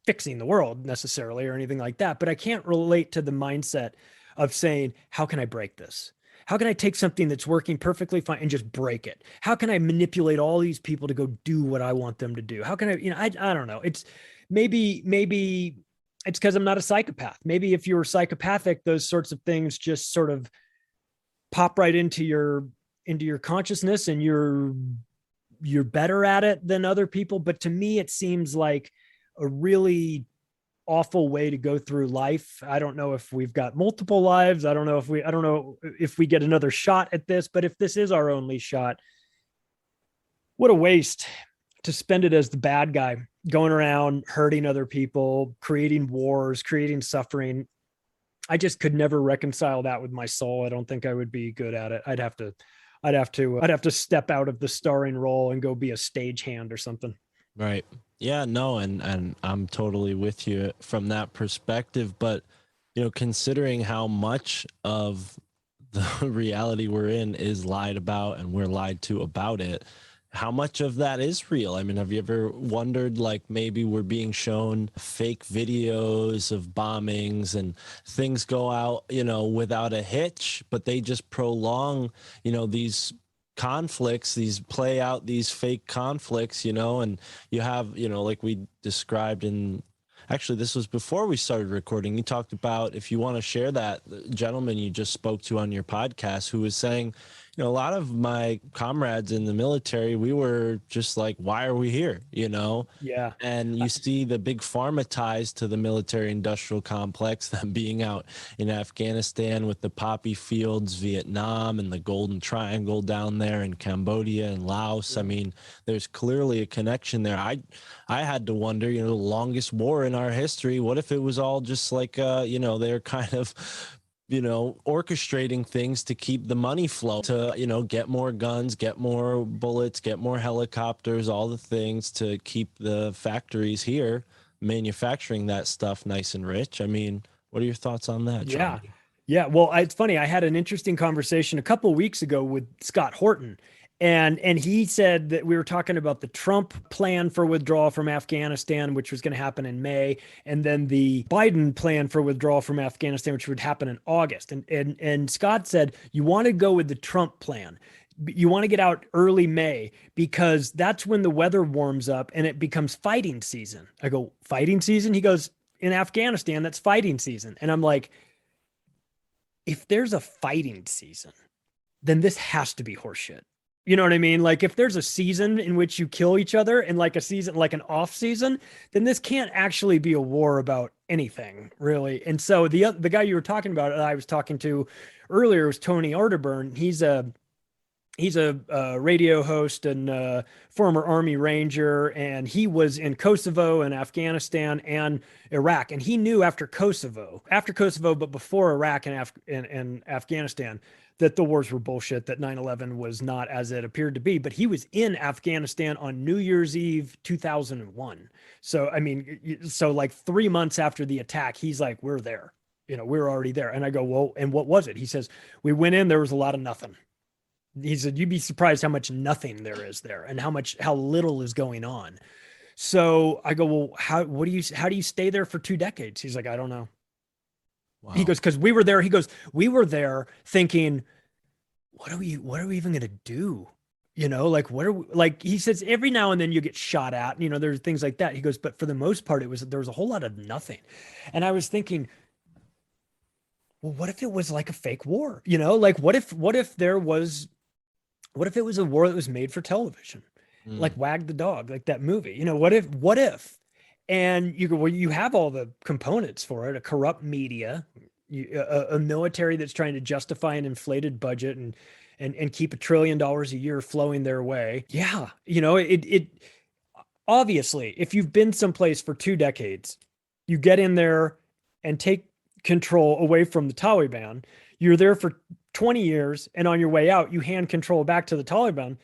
fixing the world necessarily or anything like that, but I can't relate to the mindset of saying, how can I break this? How can I take something that's working perfectly fine and just break it? How can I manipulate all these people to go do what I want them to do? How can I, I don't know. It's maybe it's because I'm not a psychopath. Maybe if you were psychopathic, those sorts of things just sort of pop right into your consciousness, and you're better at it than other people. But to me, it seems like a really awful way to go through life. I don't know if we've got multiple lives. I don't know if we get another shot at this, but if this is our only shot, what a waste to spend it as the bad guy, going around hurting other people, creating wars, creating suffering. I just could never reconcile that with my soul. I don't think I would be good at it. I'd have to step out of the starring role and go be a stagehand or something. Right. Yeah, no. And I'm totally with you from that perspective, but considering how much of the reality we're in is lied about and we're lied to about it, how much of that is real? I mean, have you ever wondered, like, maybe we're being shown fake videos of bombings and things go out, without a hitch, but they just prolong, these conflicts, these play out these fake conflicts, and you have, like we described in actually, this was before we started recording. You talked about, if you want to share that, the gentleman you just spoke to on your podcast who was saying, you know, a lot of my comrades in the military, we were just like, why are we here? You know? Yeah. And you see the big pharma ties to the military industrial complex, them being out in Afghanistan with the poppy fields, Vietnam, and the Golden Triangle down there in Cambodia and Laos. I mean, there's clearly a connection there. I had to wonder, you know, the longest war in our history, what if it was all just like, you know, they're kind of, you know, orchestrating things to keep the money flow, to, you know, get more guns, get more bullets, get more helicopters, all the things to keep the factories here manufacturing that stuff nice and rich. I mean, what are your thoughts on that, Yeah. Charlie? Yeah. Well, it's funny. I had an interesting conversation a couple of weeks ago with Scott Horton. And he said that we were talking about the Trump plan for withdrawal from Afghanistan, which was going to happen in May, and then the Biden plan for withdrawal from Afghanistan, which would happen in August. And Scott said, you want to go with the Trump plan. You want to get out early May because that's when the weather warms up and it becomes fighting season. I go, fighting season? He goes, in Afghanistan, that's fighting season. And I'm like, if there's a fighting season, then this has to be horseshit. You know what I mean? Like if there's a season in which you kill each other and like a season, like an off season, then this can't actually be a war about anything really. And so the guy you were talking about, I was talking to earlier, was Tony Arterburn. He's a radio host and former Army Ranger, and he was in Kosovo and Afghanistan and Iraq. And he knew after Kosovo, but before Iraq and Afghanistan, that the wars were bullshit, that 9/11 was not as it appeared to be. But he was in Afghanistan on New Year's Eve 2001. So, I mean, so like 3 months after the attack, he's like, we're there. You know, we're already there. And I go, well, and what was it? He says, we went in, there was a lot of nothing. He said, you'd be surprised how much nothing there is there and how little is going on. So I go, well, how do you stay there for 2 decades? He's like, I don't know. Wow. He goes, because we were there. He goes, we were there thinking, what are we even going to do? You know, like, like he says, every now and then you get shot at, you know, there's things like that. He goes, but for the most part, there was a whole lot of nothing. And I was thinking, well, what if it was like a fake war? You know, like what if it was a war that was made for television, like Wag the Dog, like that movie, you know, what if, and you go, well, you have all the components for it, a corrupt media, a military that's trying to justify an inflated budget and keep $1 trillion a year flowing their way. Yeah. You know, it obviously, if you've been someplace for 2 decades, you get in there and take control away from the Taliban. You're there for 20 years, and on your way out, you hand control back to the Taliban.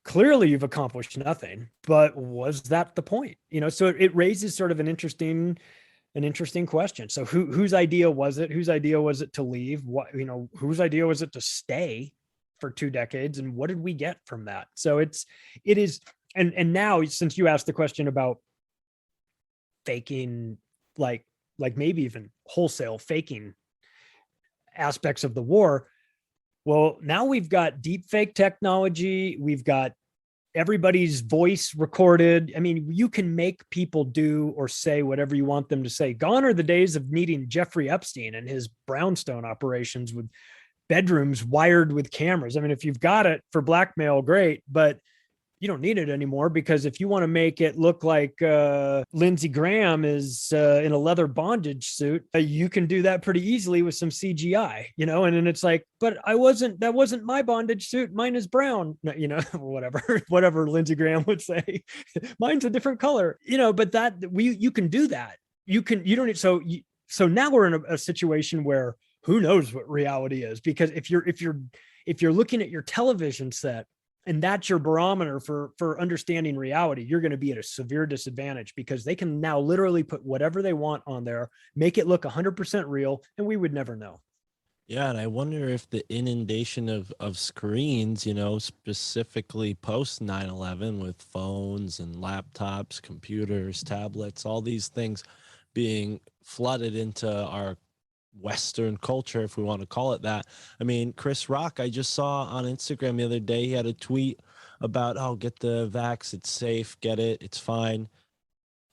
Clearly you've accomplished nothing, but was that the point? You know, so it raises sort of an interesting question. So whose idea was it? Whose idea was it to leave? What, you know, whose idea was it to stay for 2 decades? And what did we get from that? So it is, and now, since you asked the question about faking, like maybe even wholesale faking aspects of the war, well, now we've got deep fake technology. We've got everybody's voice recorded. I mean, you can make people do or say whatever you want them to say. Gone are the days of needing Jeffrey Epstein and his brownstone operations with bedrooms wired with cameras. I mean, if you've got it for blackmail, great, but you don't need it anymore, because if you want to make it look like Lindsey Graham is in a leather bondage suit, you can do that pretty easily with some CGI, you know. And then it's like, but that wasn't my bondage suit. Mine is brown, you know, whatever Lindsey Graham would say. Mine's a different color, you know. But you can do that. So now we're in a situation where who knows what reality is, because if you're looking at your television set, and that's your barometer for understanding reality, you're going to be at a severe disadvantage, because they can now literally put whatever they want on there, make it look 100% real, and we would never know. Yeah, and I wonder if the inundation of screens, you know, specifically post 9/11 with phones and laptops, computers, tablets, all these things being flooded into our Western culture, if we want to call it that. I mean, Chris Rock, I just saw on Instagram the other day, he had a tweet about, oh, get the vax, it's safe, get it, it's fine.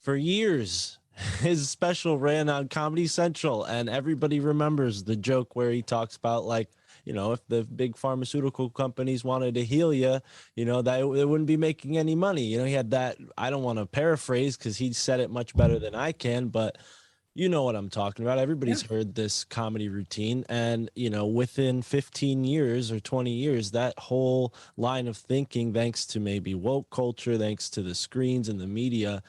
For years, his special ran on Comedy Central, and everybody remembers the joke where he talks about, like, you know, if the big pharmaceutical companies wanted to heal you, you know, that they wouldn't be making any money. You know, he had that. I don't want to paraphrase because he said it much better than I can, but you know what I'm talking about. Everybody's heard this comedy routine. And, you know, within 15 years or 20 years, that whole line of thinking, thanks to maybe woke culture, thanks to the screens and the media,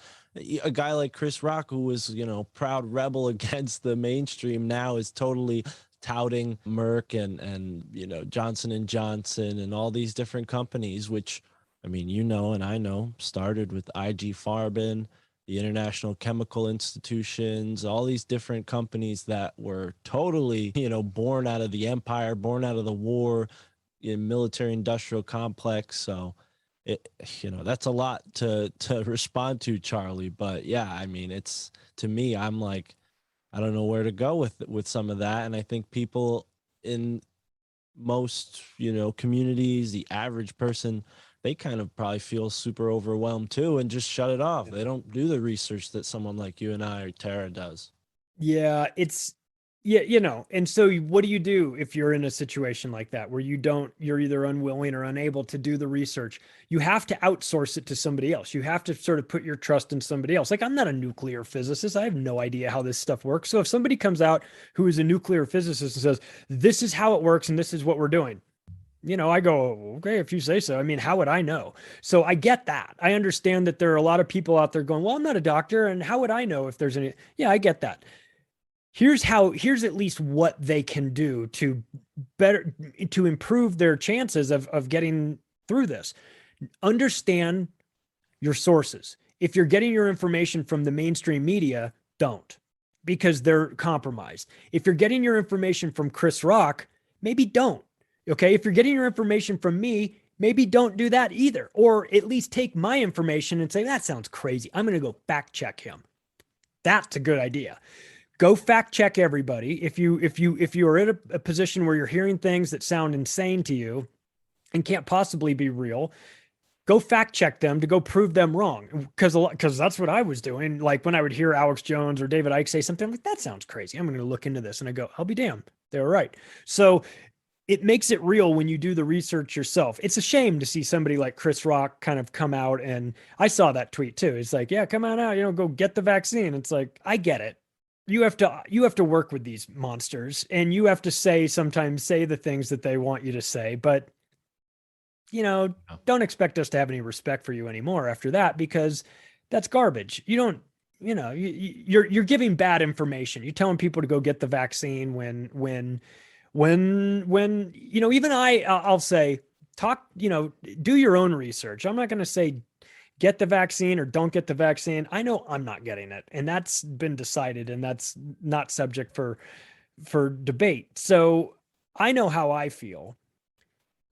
a guy like Chris Rock, who was, you know, proud rebel against the mainstream, now is totally touting Merck and you know, Johnson and Johnson and all these different companies, which, I mean, you know, and I know, started with IG Farben, the International Chemical Institutions, all these different companies that were totally, you know, born out of the empire, born out of the war, in military industrial complex. So it, you know, that's a lot to respond to, Charlie. But yeah, I mean, it's, to me, I'm like, I don't know where to go with some of that. And I think people in most, you know, communities, the average person, they kind of probably feel super overwhelmed too and just shut it off. They don't do the research that someone like you and I or Tara does. Yeah, it's yeah, you know, and so what do you do if you're in a situation like that where you're either unwilling or unable to do the research? You have to outsource it to somebody else. You have to sort of put your trust in somebody else. Like, I'm not a nuclear physicist. I have no idea how this stuff works. So if somebody comes out who is a nuclear physicist and says, this is how it works and this is what we're doing, you know, I go, okay, if you say so. I mean, how would I know? So I get that. I understand that there are a lot of people out there going, well, I'm not a doctor, and how would I know if there's any? Yeah, I get that. Here's at least what they can do to improve their chances of getting through this. Understand your sources. If you're getting your information from the mainstream media, don't, because they're compromised. If you're getting your information from Chris Rock, maybe don't. Okay. If you're getting your information from me, maybe don't do that either. Or at least take my information and say, that sounds crazy, I'm going to go fact check him. That's a good idea. Go fact check everybody. If you are in a position where you're hearing things that sound insane to you and can't possibly be real, go fact check them to go prove them wrong. Because that's what I was doing. Like, when I would hear Alex Jones or David Icke say something, I'm like, that sounds crazy, I'm going to look into this. And I go, I'll be damned, they were right. So it makes it real when you do the research yourself. It's a shame to see somebody like Chris Rock kind of come out, and I saw that tweet too. It's like, yeah, come on out, you know, go get the vaccine. It's like, I get it. You have to work with these monsters, and you have to sometimes say the things that they want you to say, but you know, don't expect us to have any respect for you anymore after that, because that's garbage. You don't, you know, you're giving bad information. You're telling people to go get the vaccine when you know, even I'll say, talk, you know, do your own research. I'm not going to say get the vaccine or don't get the vaccine. I know I'm not getting it, and that's been decided, and that's not subject for debate. So I know how I feel,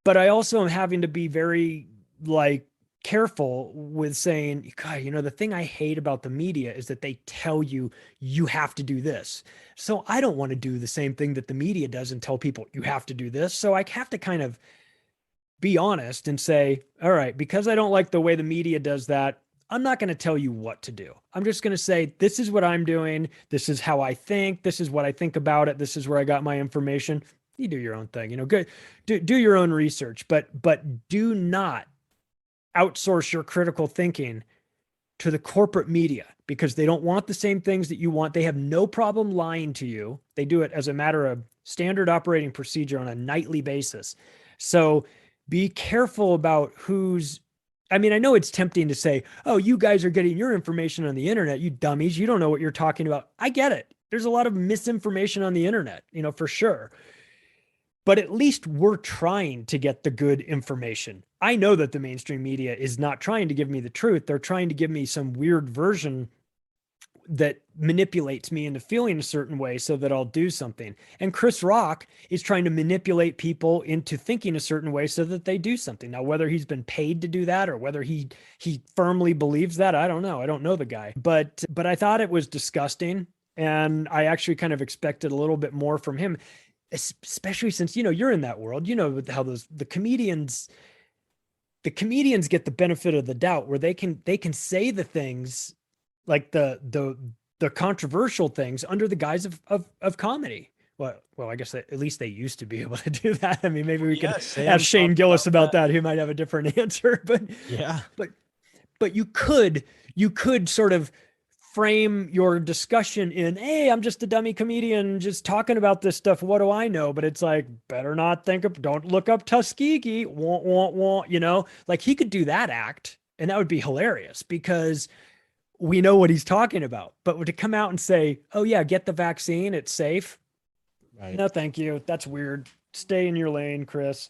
but I also am having to be very, like, careful with saying, God, you know, the thing I hate about the media is that they tell you you have to do this. So I don't want to do the same thing that the media does and tell people you have to do this. So I have to kind of be honest and say, all right, because I don't like the way the media does that, I'm not going to tell you what to do. I'm just going to say, this is what I'm doing. This is how I think. This is what I think about it. This is where I got my information. You do your own thing, you know, good. Do your own research, but do not outsource your critical thinking to the corporate media, because they don't want the same things that you want. They have no problem lying to you. They do it as a matter of standard operating procedure on a nightly basis. So be careful about I mean, I know it's tempting to say, oh, you guys are getting your information on the internet, you dummies. You don't know what you're talking about. I get it. There's a lot of misinformation on the internet, you know, for sure. But at least we're trying to get the good information. I know that the mainstream media is not trying to give me the truth. They're trying to give me some weird version that manipulates me into feeling a certain way so that I'll do something. And Chris Rock is trying to manipulate people into thinking a certain way so that they do something. Now, whether he's been paid to do that or whether he firmly believes that, I don't know. I don't know the guy. But I thought it was disgusting, and I actually kind of expected a little bit more from him, especially since, you know, you're in that world. You know how the comedians get the benefit of the doubt, where they can say the things, like the the controversial things under the guise of comedy. Well, I guess at least they used to be able to do that. I mean, maybe we could ask Shane Gillis about that. He might have a different answer, but Yeah. But you could sort of frame your discussion in, hey, I'm just a dummy comedian just talking about this stuff. What do I know? But it's like, better not don't look up Tuskegee. You know, like he could do that act and that would be hilarious because we know what he's talking about. But to come out and say, oh yeah, get the vaccine, it's safe. Right. No, thank you. That's weird. Stay in your lane, Chris.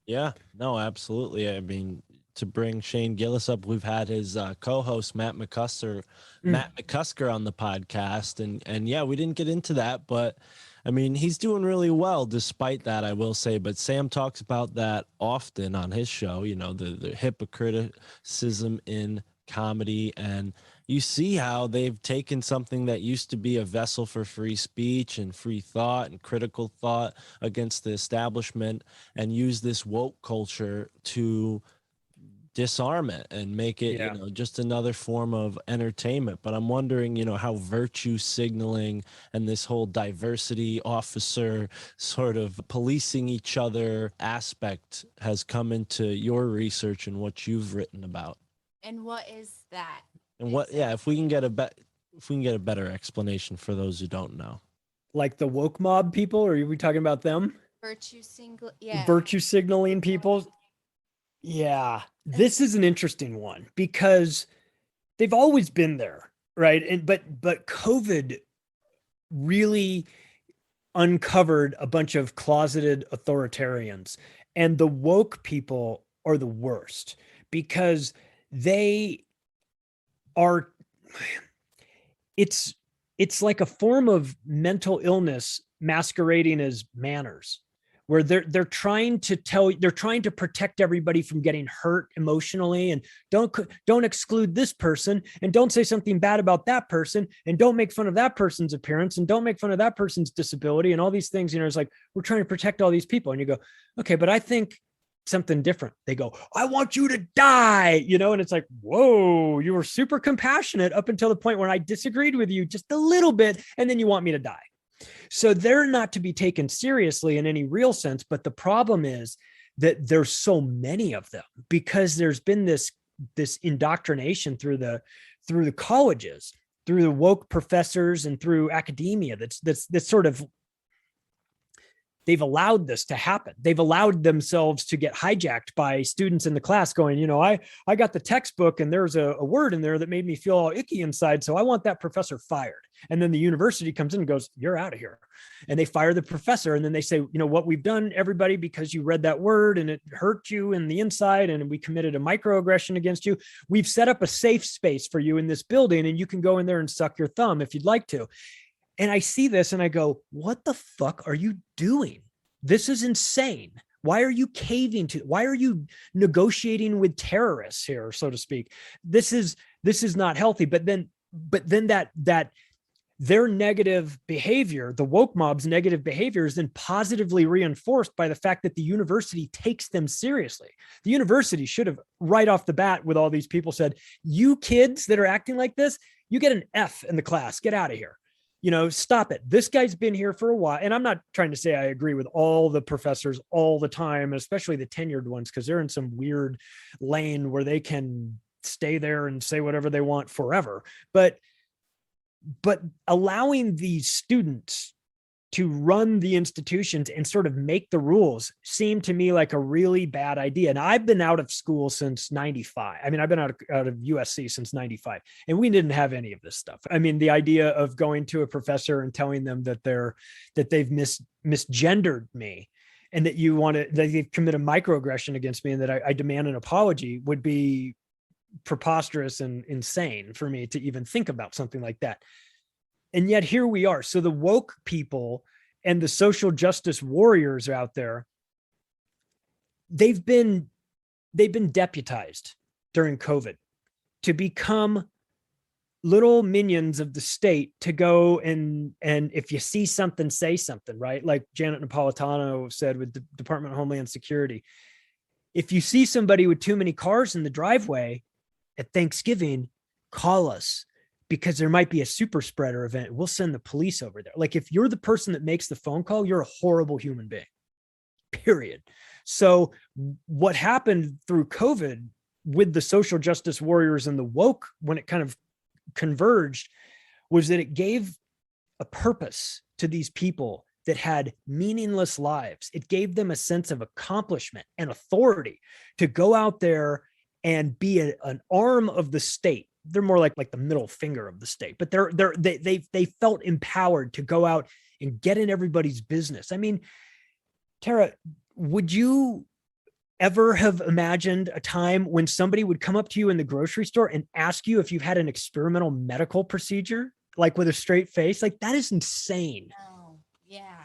Yeah, no, absolutely. I mean, to bring Shane Gillis up, we've had his co-host Matt McCusker on the podcast, and yeah, we didn't get into that, but I mean, he's doing really well despite that, I will say. But Sam talks about that often on his show, you know, the hypocriticism in comedy, and you see how they've taken something that used to be a vessel for free speech and free thought and critical thought against the establishment and use this woke culture to disarm it and make it, you know, just another form of entertainment. But I'm wondering, you know, how virtue signaling and this whole diversity officer sort of policing each other aspect has come into your research and what you've written about. And what is that? And what, yeah, if we can get a better explanation for those who don't know. Like the woke mob people, or are we talking about them? Virtue signaling people. Yeah, this is an interesting one because they've always been there, right? And but COVID really uncovered a bunch of closeted authoritarians, and the woke people are the worst because they are. It's like a form of mental illness masquerading as manners, where they're trying to protect everybody from getting hurt emotionally, and don't exclude this person, and don't say something bad about that person, and don't make fun of that person's appearance, and don't make fun of that person's disability, and all these things. You know, it's like we're trying to protect all these people, and you go, okay, but I think something different. They go, I want you to die, you know, and it's like, whoa, you were super compassionate up until the point where I disagreed with you just a little bit, and then you want me to die. So they're not to be taken seriously in any real sense. But the problem is that there's so many of them because there's been this indoctrination through the colleges, through the woke professors, and through academia. That's sort of, they've allowed this to happen. They've allowed themselves to get hijacked by students in the class going, you know, I got the textbook and there's a word in there that made me feel all icky inside. So I want that professor fired. And then the university comes in and goes, you're out of here. And they fire the professor. And then they say, you know what we've done, everybody, because you read that word and it hurt you in the inside and we committed a microaggression against you. We've set up a safe space for you in this building and you can go in there and suck your thumb if you'd like to. And I see this and I go, what the fuck are you doing? This is insane. Why are you why are you negotiating with terrorists here, so to speak? This is not healthy. But then that their negative behavior, the woke mob's negative behavior, is then positively reinforced by the fact that the university takes them seriously. The university should have right off the bat with all these people said, you kids that are acting like this, you get an F in the class, get out of here. You know, stop it. This guy's been here for a while. And I'm not trying to say I agree with all the professors all the time, especially the tenured ones, because they're in some weird lane where they can stay there and say whatever they want forever. But allowing these students to run the institutions and sort of make the rules seemed to me like a really bad idea. And I've been out of school since 95. I mean, I've been out of USC since 95, and we didn't have any of this stuff. I mean, the idea of going to a professor and telling them that they've misgendered me and that they've committed a microaggression against me and that I demand an apology would be preposterous and insane for me to even think about something like that. And yet here we are. So the woke people and the social justice warriors out there, they've been deputized during COVID to become little minions of the state to go and if you see something, say something, right? Like Janet Napolitano said with the Department of Homeland Security. If you see somebody with too many cars in the driveway at Thanksgiving, call us, because there might be a super spreader event. We'll send the police over there. Like, if you're the person that makes the phone call, you're a horrible human being, period. So what happened through COVID with the social justice warriors and the woke, when it kind of converged, was that it gave a purpose to these people that had meaningless lives. It gave them a sense of accomplishment and authority to go out there and be an arm of the state. They're more like the middle finger of the state, but they felt empowered to go out and get in everybody's business. I mean, Tara, would you ever have imagined a time when somebody would come up to you in the grocery store and ask you if you've had an experimental medical procedure, like with a straight face? Like, that is insane. No. Yeah.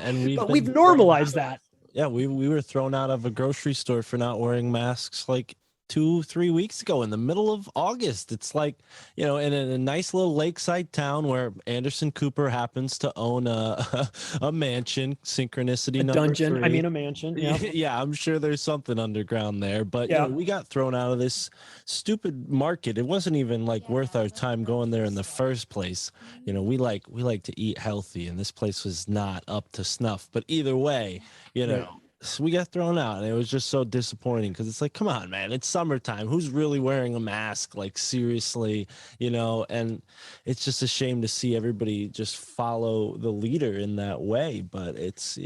And we've normalized that. Yeah, we were thrown out of a grocery store for not wearing masks like 2-3 weeks ago in the middle of August. It's like, in a nice little lakeside town where Anderson Cooper happens to own a mansion, synchronicity number dungeon 3. I mean, a mansion. Yeah. Yeah, I'm sure there's something underground there, but Yeah. we got thrown out of this stupid market. It wasn't even worth our time going there in the first place. We like to eat healthy, and this place was not up to snuff. But either way, Right. so we got thrown out, and it was just so disappointing, because it's like, come on, man, it's summertime. Who's really wearing a mask? Like, seriously, and it's just a shame to see everybody just follow the leader in that way. But it's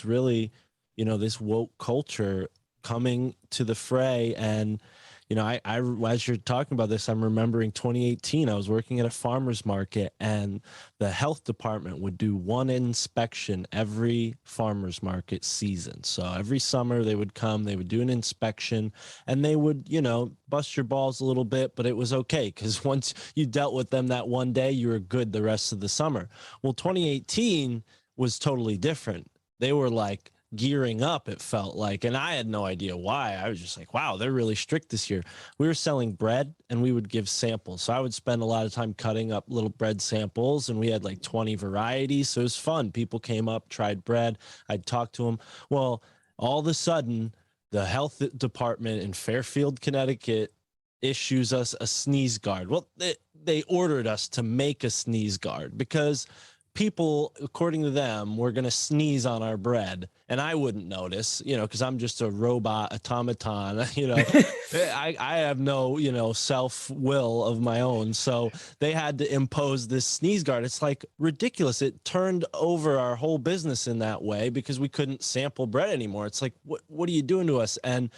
really, this woke culture coming to the fray. And I as you're talking about this, I'm remembering 2018. I was working at a farmer's market, and the health department would do one inspection every farmer's market season. So every summer they would come, they would do an inspection, and they would, bust your balls a little bit, but it was okay, because once you dealt with them that one day, you were good the rest of the summer. Well, 2018 was totally different. They were like gearing up, it felt like, and I had no idea why. I was just like, wow, they're really strict this year. We were selling bread, and we would give samples, so I would spend a lot of time cutting up little bread samples, and we had like 20 varieties, so it was fun. People came up, tried bread, I'd talk to them. Well, all of a sudden, the health department in Fairfield, Connecticut issues us a sneeze guard. Well, they ordered us to make a sneeze guard, because people, according to them, were going to sneeze on our bread, and I wouldn't notice, because I'm just a robot automaton. I have no, self-will of my own. So they had to impose this sneeze guard. It's like ridiculous. It turned over our whole business in that way, because we couldn't sample bread anymore. It's like, what are you doing to us? And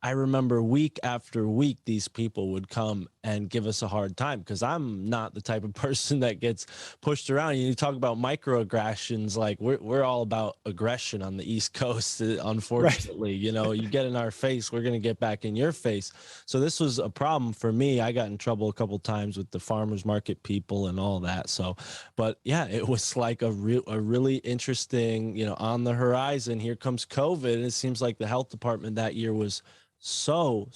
I remember week after week, these people would come and give us a hard time, because I'm not the type of person that gets pushed around. You talk about microaggressions, like we're all about aggression on the East Coast, unfortunately. Right. You get in our face, we're going to get back in your face. So this was a problem for me. I got in trouble a couple times with the farmers market people and all that. So, but yeah, it was like a really interesting, on the horizon. Here comes COVID. And it seems like the health department that year was so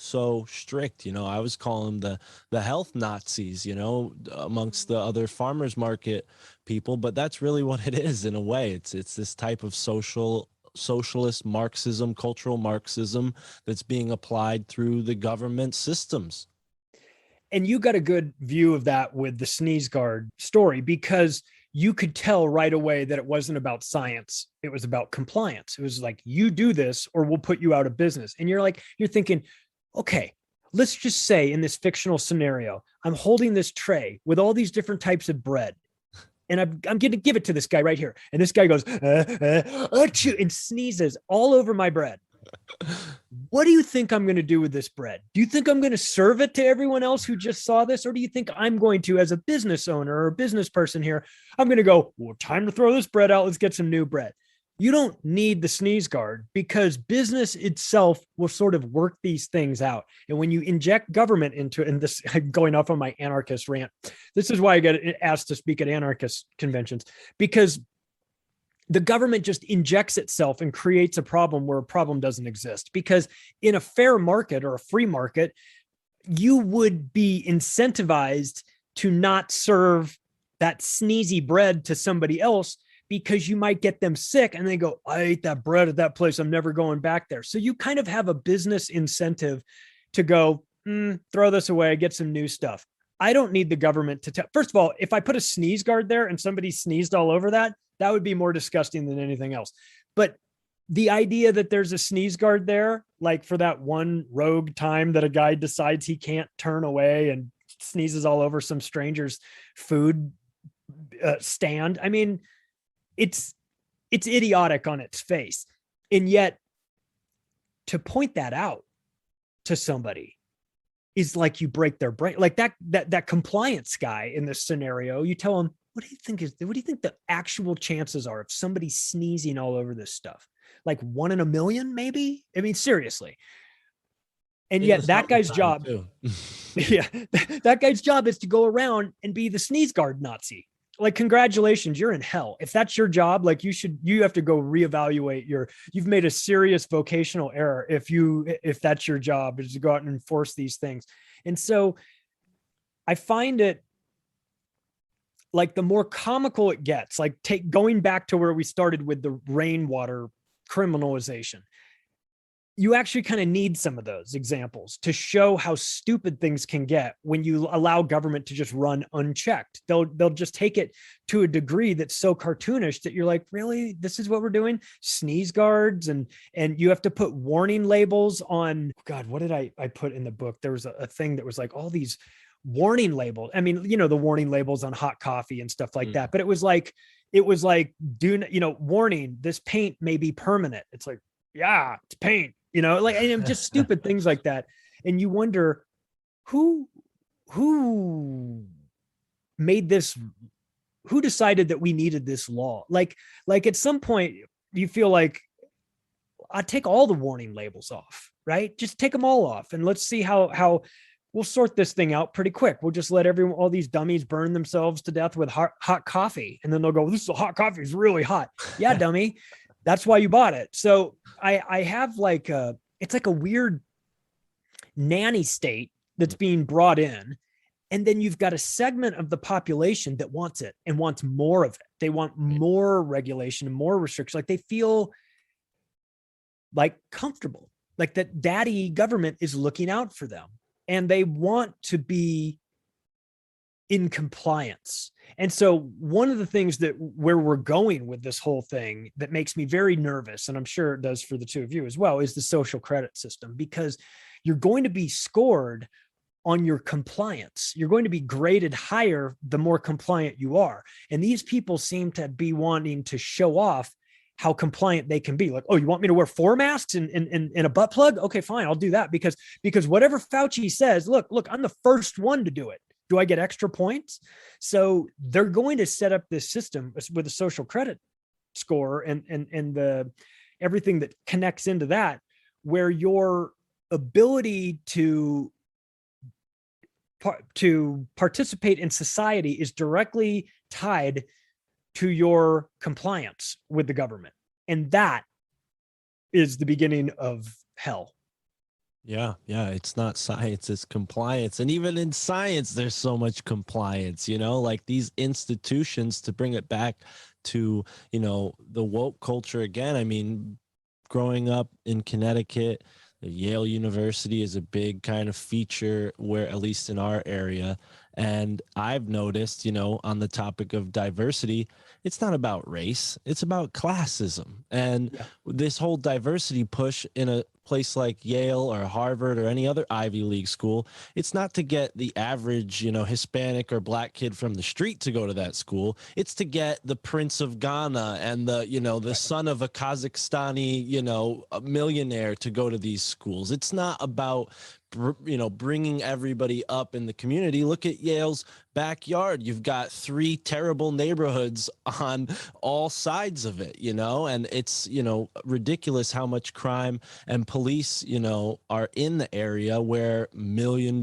strict. I was calling them the health Nazis, amongst the other farmers market people, but that's really what it is in a way. It's this type of socialist Marxism, cultural Marxism, that's being applied through the government systems. And you got a good view of that with the sneeze guard story, because you could tell right away that it wasn't about science. It was about compliance. It was like, you do this or we'll put you out of business. And you're thinking, okay, let's just say in this fictional scenario, I'm holding this tray with all these different types of bread, and I'm going to give it to this guy right here. And this guy goes, achoo, and sneezes all over my bread. What do you think I'm going to do with this bread? Do you think I'm going to serve it to everyone else who just saw this? Or do you think I'm going to, as a business owner or a business person here, I'm going to go, well, time to throw this bread out. Let's get some new bread. You don't need the sneeze guard, because business itself will sort of work these things out. And when you inject government into it, and this, I'm going off on my anarchist rant, this is why I get asked to speak at anarchist conventions, because the government just injects itself and creates a problem where a problem doesn't exist. Because in a fair market or a free market, you would be incentivized to not serve that sneezy bread to somebody else, because you might get them sick and they go, I ate that bread at that place, I'm never going back there. So you kind of have a business incentive to go, throw this away, get some new stuff. I don't need the government to tell. First of all, if I put a sneeze guard there and somebody sneezed all over that, that would be more disgusting than anything else. But the idea that there's a sneeze guard there, like for that one rogue time that a guy decides he can't turn away and sneezes all over some stranger's food stand. I mean, it's idiotic on its face. And yet to point that out to somebody is like you break their brain. Like that compliance guy in this scenario, you tell him, what do you think the actual chances are of somebody sneezing all over this stuff? Like 1 in a million, maybe? I mean, seriously. And yet that guy's job, yeah, that guy's job is to go around and be the sneeze guard Nazi. Like, congratulations, you're in hell. If that's your job, like you have to go reevaluate you've made a serious vocational error. If that's your job, is to go out and enforce these things. And so I find it like the more comical it gets, like going back to where we started with the rainwater criminalization, you actually kind of need some of those examples to show how stupid things can get when you allow government to just run unchecked. They'll just take it to a degree that's so cartoonish that you're like, really, this is what we're doing? Sneeze guards, and you have to put warning labels on. God, what did I put in the book? There was a thing that was like all these warning labels. I mean, the warning labels on hot coffee and stuff like that. But it was like, warning, this paint may be permanent. It's like, yeah, it's paint. Like, and just stupid things like that. And you wonder who made this, who decided that we needed this law? Like at some point you feel like, I take all the warning labels off, right? Just take them all off. And let's see how we'll sort this thing out pretty quick. We'll just let all these dummies burn themselves to death with hot coffee. And then they'll go, this is hot coffee. It's really hot. Yeah, dummy. That's why you bought it. So I have like it's like a weird nanny state that's being brought in. And then you've got a segment of the population that wants it and wants more of it. They want more regulation and more restriction. Like they feel like comfortable, like that daddy government is looking out for them and they want to be in compliance. And so one of the things where we're going with this whole thing that makes me very nervous, and I'm sure it does for the two of you as well, is the social credit system, because you're going to be scored on your compliance. You're going to be graded higher the more compliant you are. And these people seem to be wanting to show off how compliant they can be. Like, oh, you want me to wear 4 masks and a butt plug? Okay, fine, I'll do that because whatever Fauci says, look, I'm the first one to do it. Do I get extra points? So they're going to set up this system with a social credit score and the everything that connects into that, where your ability to participate in society is directly tied to your compliance with the government. And that is the beginning of hell. Yeah. It's not science, it's compliance. And even in science, there's so much compliance, like these institutions, to bring it back to, the woke culture again. I mean, growing up in Connecticut, Yale University is a big kind of feature where, at least in our area, and I've noticed, on the topic of diversity, it's not about race, it's about classism. And this whole diversity push in a place like Yale or Harvard or any other Ivy League school, it's not to get the average, Hispanic or black kid from the street to go to that school. It's to get the Prince of Ghana and the son of a Kazakhstani, a millionaire to go to these schools. It's not about bringing everybody up in the community. Look at Yale's backyard. You've got 3 terrible neighborhoods on all sides of it, and it's, ridiculous how much crime and police, are in the area where $1 million,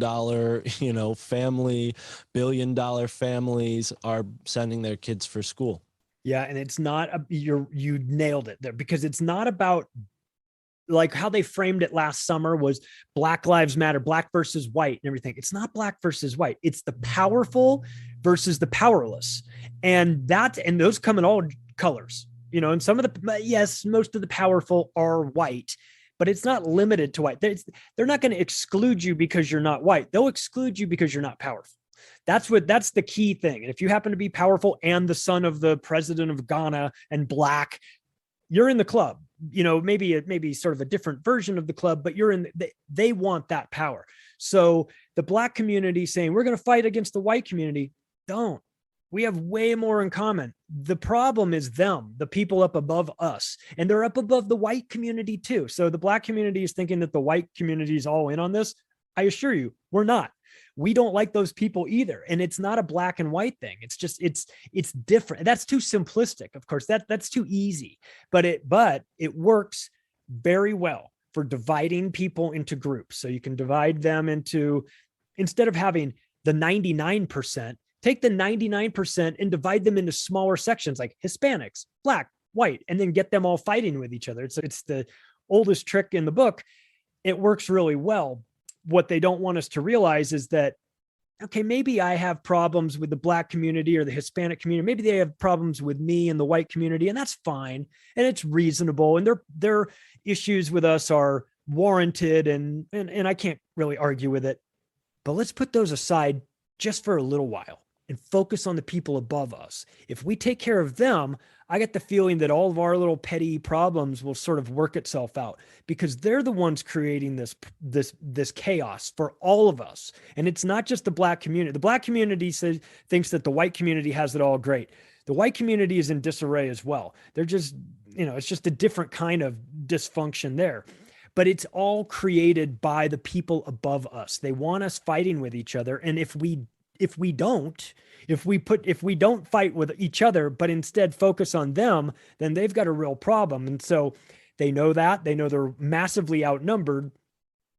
family, $1 billion families are sending their kids for school. Yeah. And it's not, you nailed it there, because it's not about, like how they framed it last summer was Black Lives Matter, black versus white and everything. It's not black versus white. It's the powerful versus the powerless. And those come in all colors, and some of most of the powerful are white, but it's not limited to white. They're not going to exclude you because you're not white. They'll exclude you because you're not powerful. That's the key thing. And if you happen to be powerful and the son of the president of Ghana and black, you're in the club. Maybe sort of a different version of the club, but they want that power. So the black community saying we're going to fight against the white community, don't. We have way more in common. The problem is them, the people up above us, and they're up above the white community too. So the black community is thinking that the white community is all in on this. I assure you, we're not. We don't like those people either. And it's not a black and white thing. It's just, it's different. That's too simplistic. Of course, that's too easy, but it works very well for dividing people into groups. So you can divide them into, instead of having the 99%, take the 99% and divide them into smaller sections like Hispanics, black, white, and then get them all fighting with each other. It's the oldest trick in the book. It works really well. What they don't want us to realize is that, okay, maybe I have problems with the black community or the Hispanic community. Maybe they have problems with me and the white community, and that's fine. And it's reasonable. And their issues with us are warranted. And I can't really argue with it, but let's put those aside just for a little while and focus on the people above us. If we take care of them, I get the feeling that all of our little petty problems will sort of work itself out, because they're the ones creating this chaos for all of us. And it's not just the black community. The black community thinks that the white community has it all great. The white community is in disarray as well. They're just, it's just a different kind of dysfunction there. But it's all created by the people above us. They want us fighting with each other. And if we don't fight with each other, but instead focus on them, then they've got a real problem. And so they know they're massively outnumbered.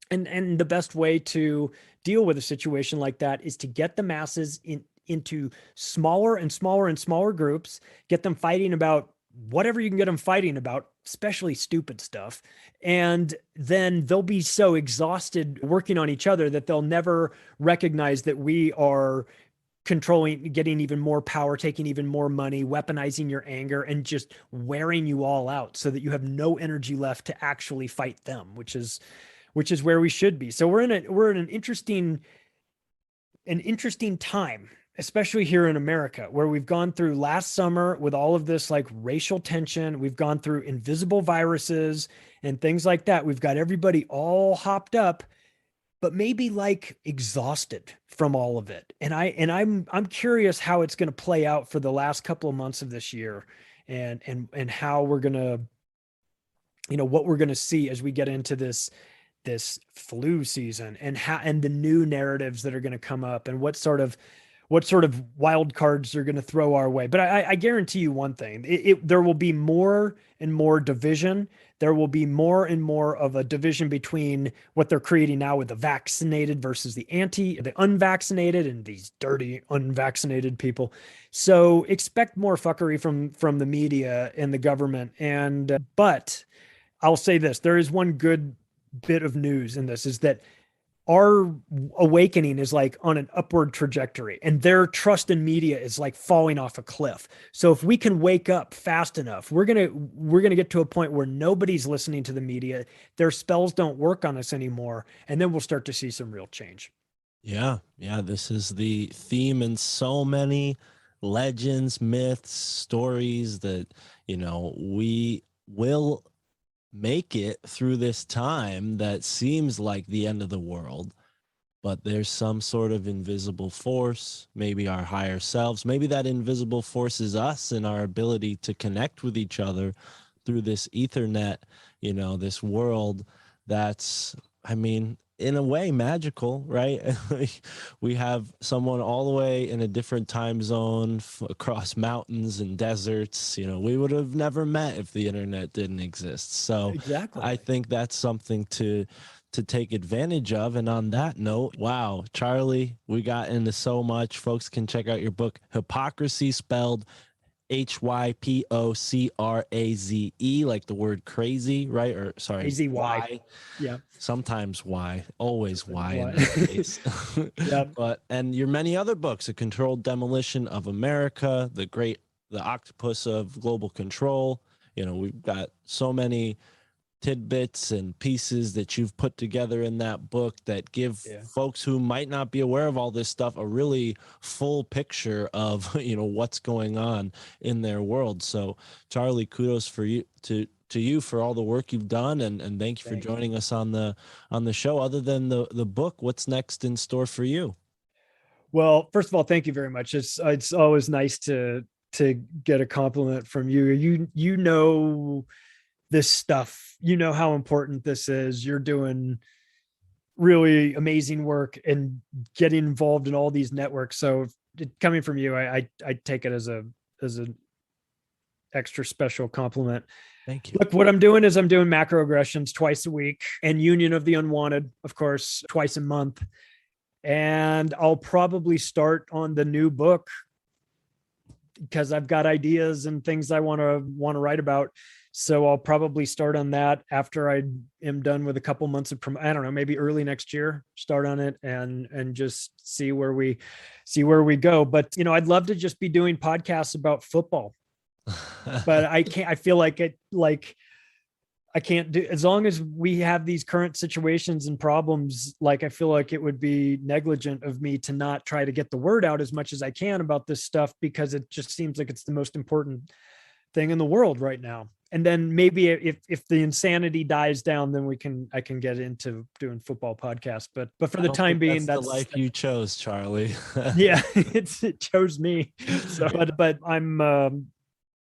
And the best way to deal with a situation like that is to get the masses into smaller and smaller and smaller groups, get them fighting about whatever you can get them fighting about, especially stupid stuff. And then they'll be so exhausted working on each other that they'll never recognize that we are controlling, getting even more power, taking even more money, weaponizing your anger, and just wearing you all out so that you have no energy left to actually fight them, which is where we should be. So we're in an interesting time, especially here in America, where we've gone through last summer with all of this like racial tension. We've gone through invisible viruses and things like that. We've got everybody all hopped up, but maybe like exhausted from all of it. And I'm curious how it's going to play out for the last couple of months of this year, and how we're going to, what we're going to see as we get into this flu season, and the new narratives that are going to come up, and what sort of wild cards are going to throw our way. But I guarantee you one thing, there will be more and more division. There will be more and more of a division between what they're creating now with the vaccinated versus the unvaccinated, and these dirty unvaccinated people. So expect more fuckery from the media and the government. But I'll say this, there is one good bit of news in this, is that our awakening is like on an upward trajectory, and their trust in media is like falling off a cliff. So if we can wake up fast enough, we're going to get to a point where nobody's listening to the media. Their spells don't work on us anymore. And then we'll start to see some real change. Yeah. This is the theme in so many legends, myths, stories that, we will make it through this time that seems like the end of the world, but there's some sort of invisible force, maybe our higher selves, maybe that invisible force is us and our ability to connect with each other through this ethernet, this world that's, in a way magical, right? We have someone all the way in a different time zone across mountains and deserts. We would have never met if the internet didn't exist. So exactly. I think that's something to take advantage of. And on that note, wow, Charlie, we got into so much. Folks can check out your book, HypoCrazy, spelled HypoCraze, like the word crazy, right? Or sorry, crazy Y. Yeah. Sometimes Y, always Y in this case. Yep. And your many other books, A Controlled Demolition of America, The Octopus of Global Control. We've got so many tidbits and pieces that you've put together in that book that give folks who might not be aware of all this stuff a really full picture of, what's going on in their world. So Charlie, kudos for you to you for all the work you've done, and thank you for joining us on the show. Other than the book, what's next in store for you? Well, first of all, thank you very much. It's always nice to get a compliment from you. You know this stuff. You know how important this is. You're doing really amazing work and getting involved in all these networks. So coming from you, I take it as an extra special compliment. Thank you. Look, what I'm doing is I'm doing Macroaggressions twice a week, and Union of the Unwanted, of course, twice a month. And I'll probably start on the new book because I've got ideas and things I want to write about. So I'll probably start on that after I am done with a couple months of I don't know, maybe early next year, start on it and just see where we go. But, I'd love to just be doing podcasts about football, but I can't. I feel like I can't do, as long as we have these current situations and problems. Like, I feel like it would be negligent of me to not try to get the word out as much as I can about this stuff, because it just seems like it's the most important thing in the world right now. And then maybe if the insanity dies down, then I can get into doing football podcasts. But for the time being, that's the life you chose, Charlie. Yeah, it chose me. So, but I'm,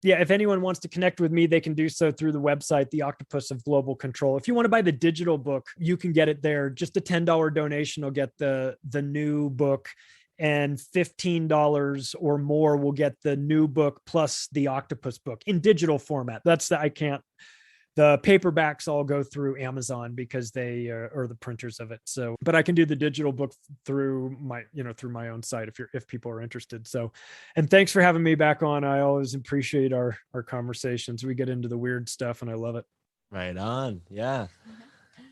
if anyone wants to connect with me, they can do so through the website, The Octopus of Global Control. If you want to buy the digital book, you can get it there. Just a $10 donation will get the new book, and $15 or more will get the new book plus the Octopus book in digital format. The paperbacks all go through Amazon because they are the printers of it. So, but I can do the digital book through my own site if people are interested. So, and thanks for having me back on. I always appreciate our conversations. We get into the weird stuff and I love it. Right on. Yeah.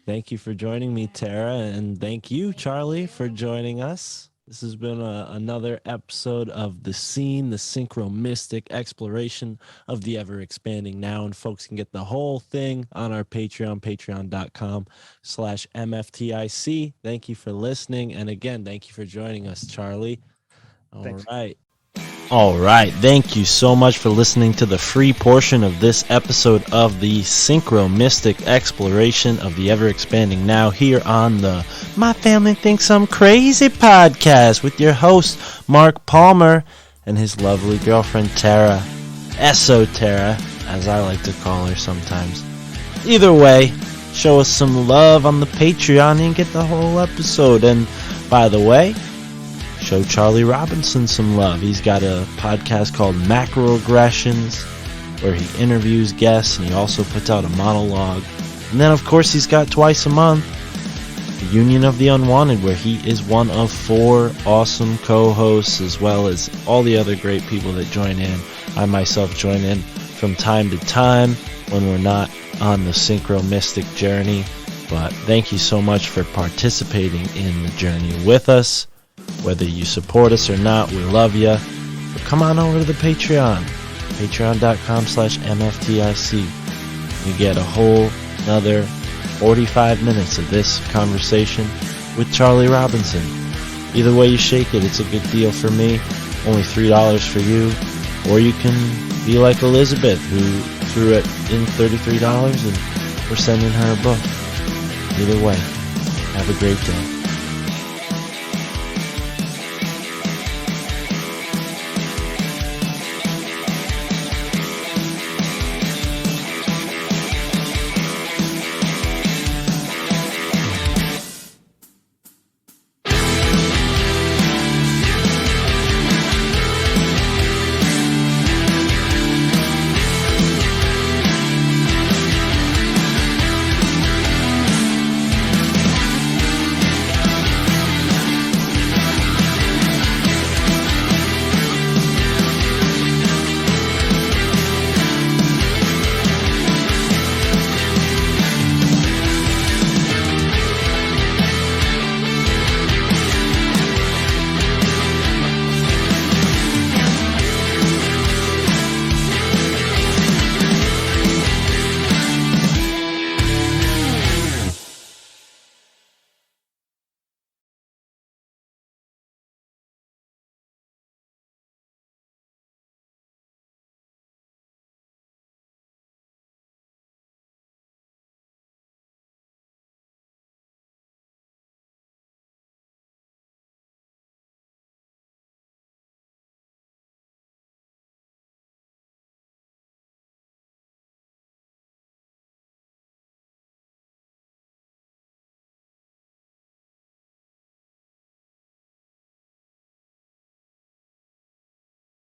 Thank you for joining me, Tara. And thank you, Charlie, for joining us. This has been another episode of The Scene, the synchro-mystic exploration of the ever-expanding now. And folks can get the whole thing on our Patreon, patreon.com/MFTIC. Thank you for listening. And again, thank you for joining us, Charlie. Thanks. All right. Thank you so much for listening to the free portion of this episode of the synchro-mystic exploration of the ever-expanding now here on the My Family Thinks I'm Crazy podcast with your host, Mark Palmer, and his lovely girlfriend, Tara. Tara, as I like to call her sometimes. Either way, show us some love on the Patreon and get the whole episode. And by the way, show Charlie Robinson some love. He's got a podcast called Macroaggressions where he interviews guests, and he also puts out a monologue. And then, of course, he's got twice a month the Union of the Unwanted, where he is one of 4 awesome co-hosts, as well as all the other great people that join in. I myself join in from time to time when we're not on the synchro-mystic journey. But thank you so much for participating in the journey with us. Whether you support us or not, we love you. But come on over to the Patreon, patreon.com/MFTIC. You get a whole another 45 minutes of this conversation with Charlie Robinson. Either way you shake it, it's a good deal for me. Only $3 for you. Or you can be like Elizabeth, who threw it in $33 and we're sending her a book. Either way, have a great day.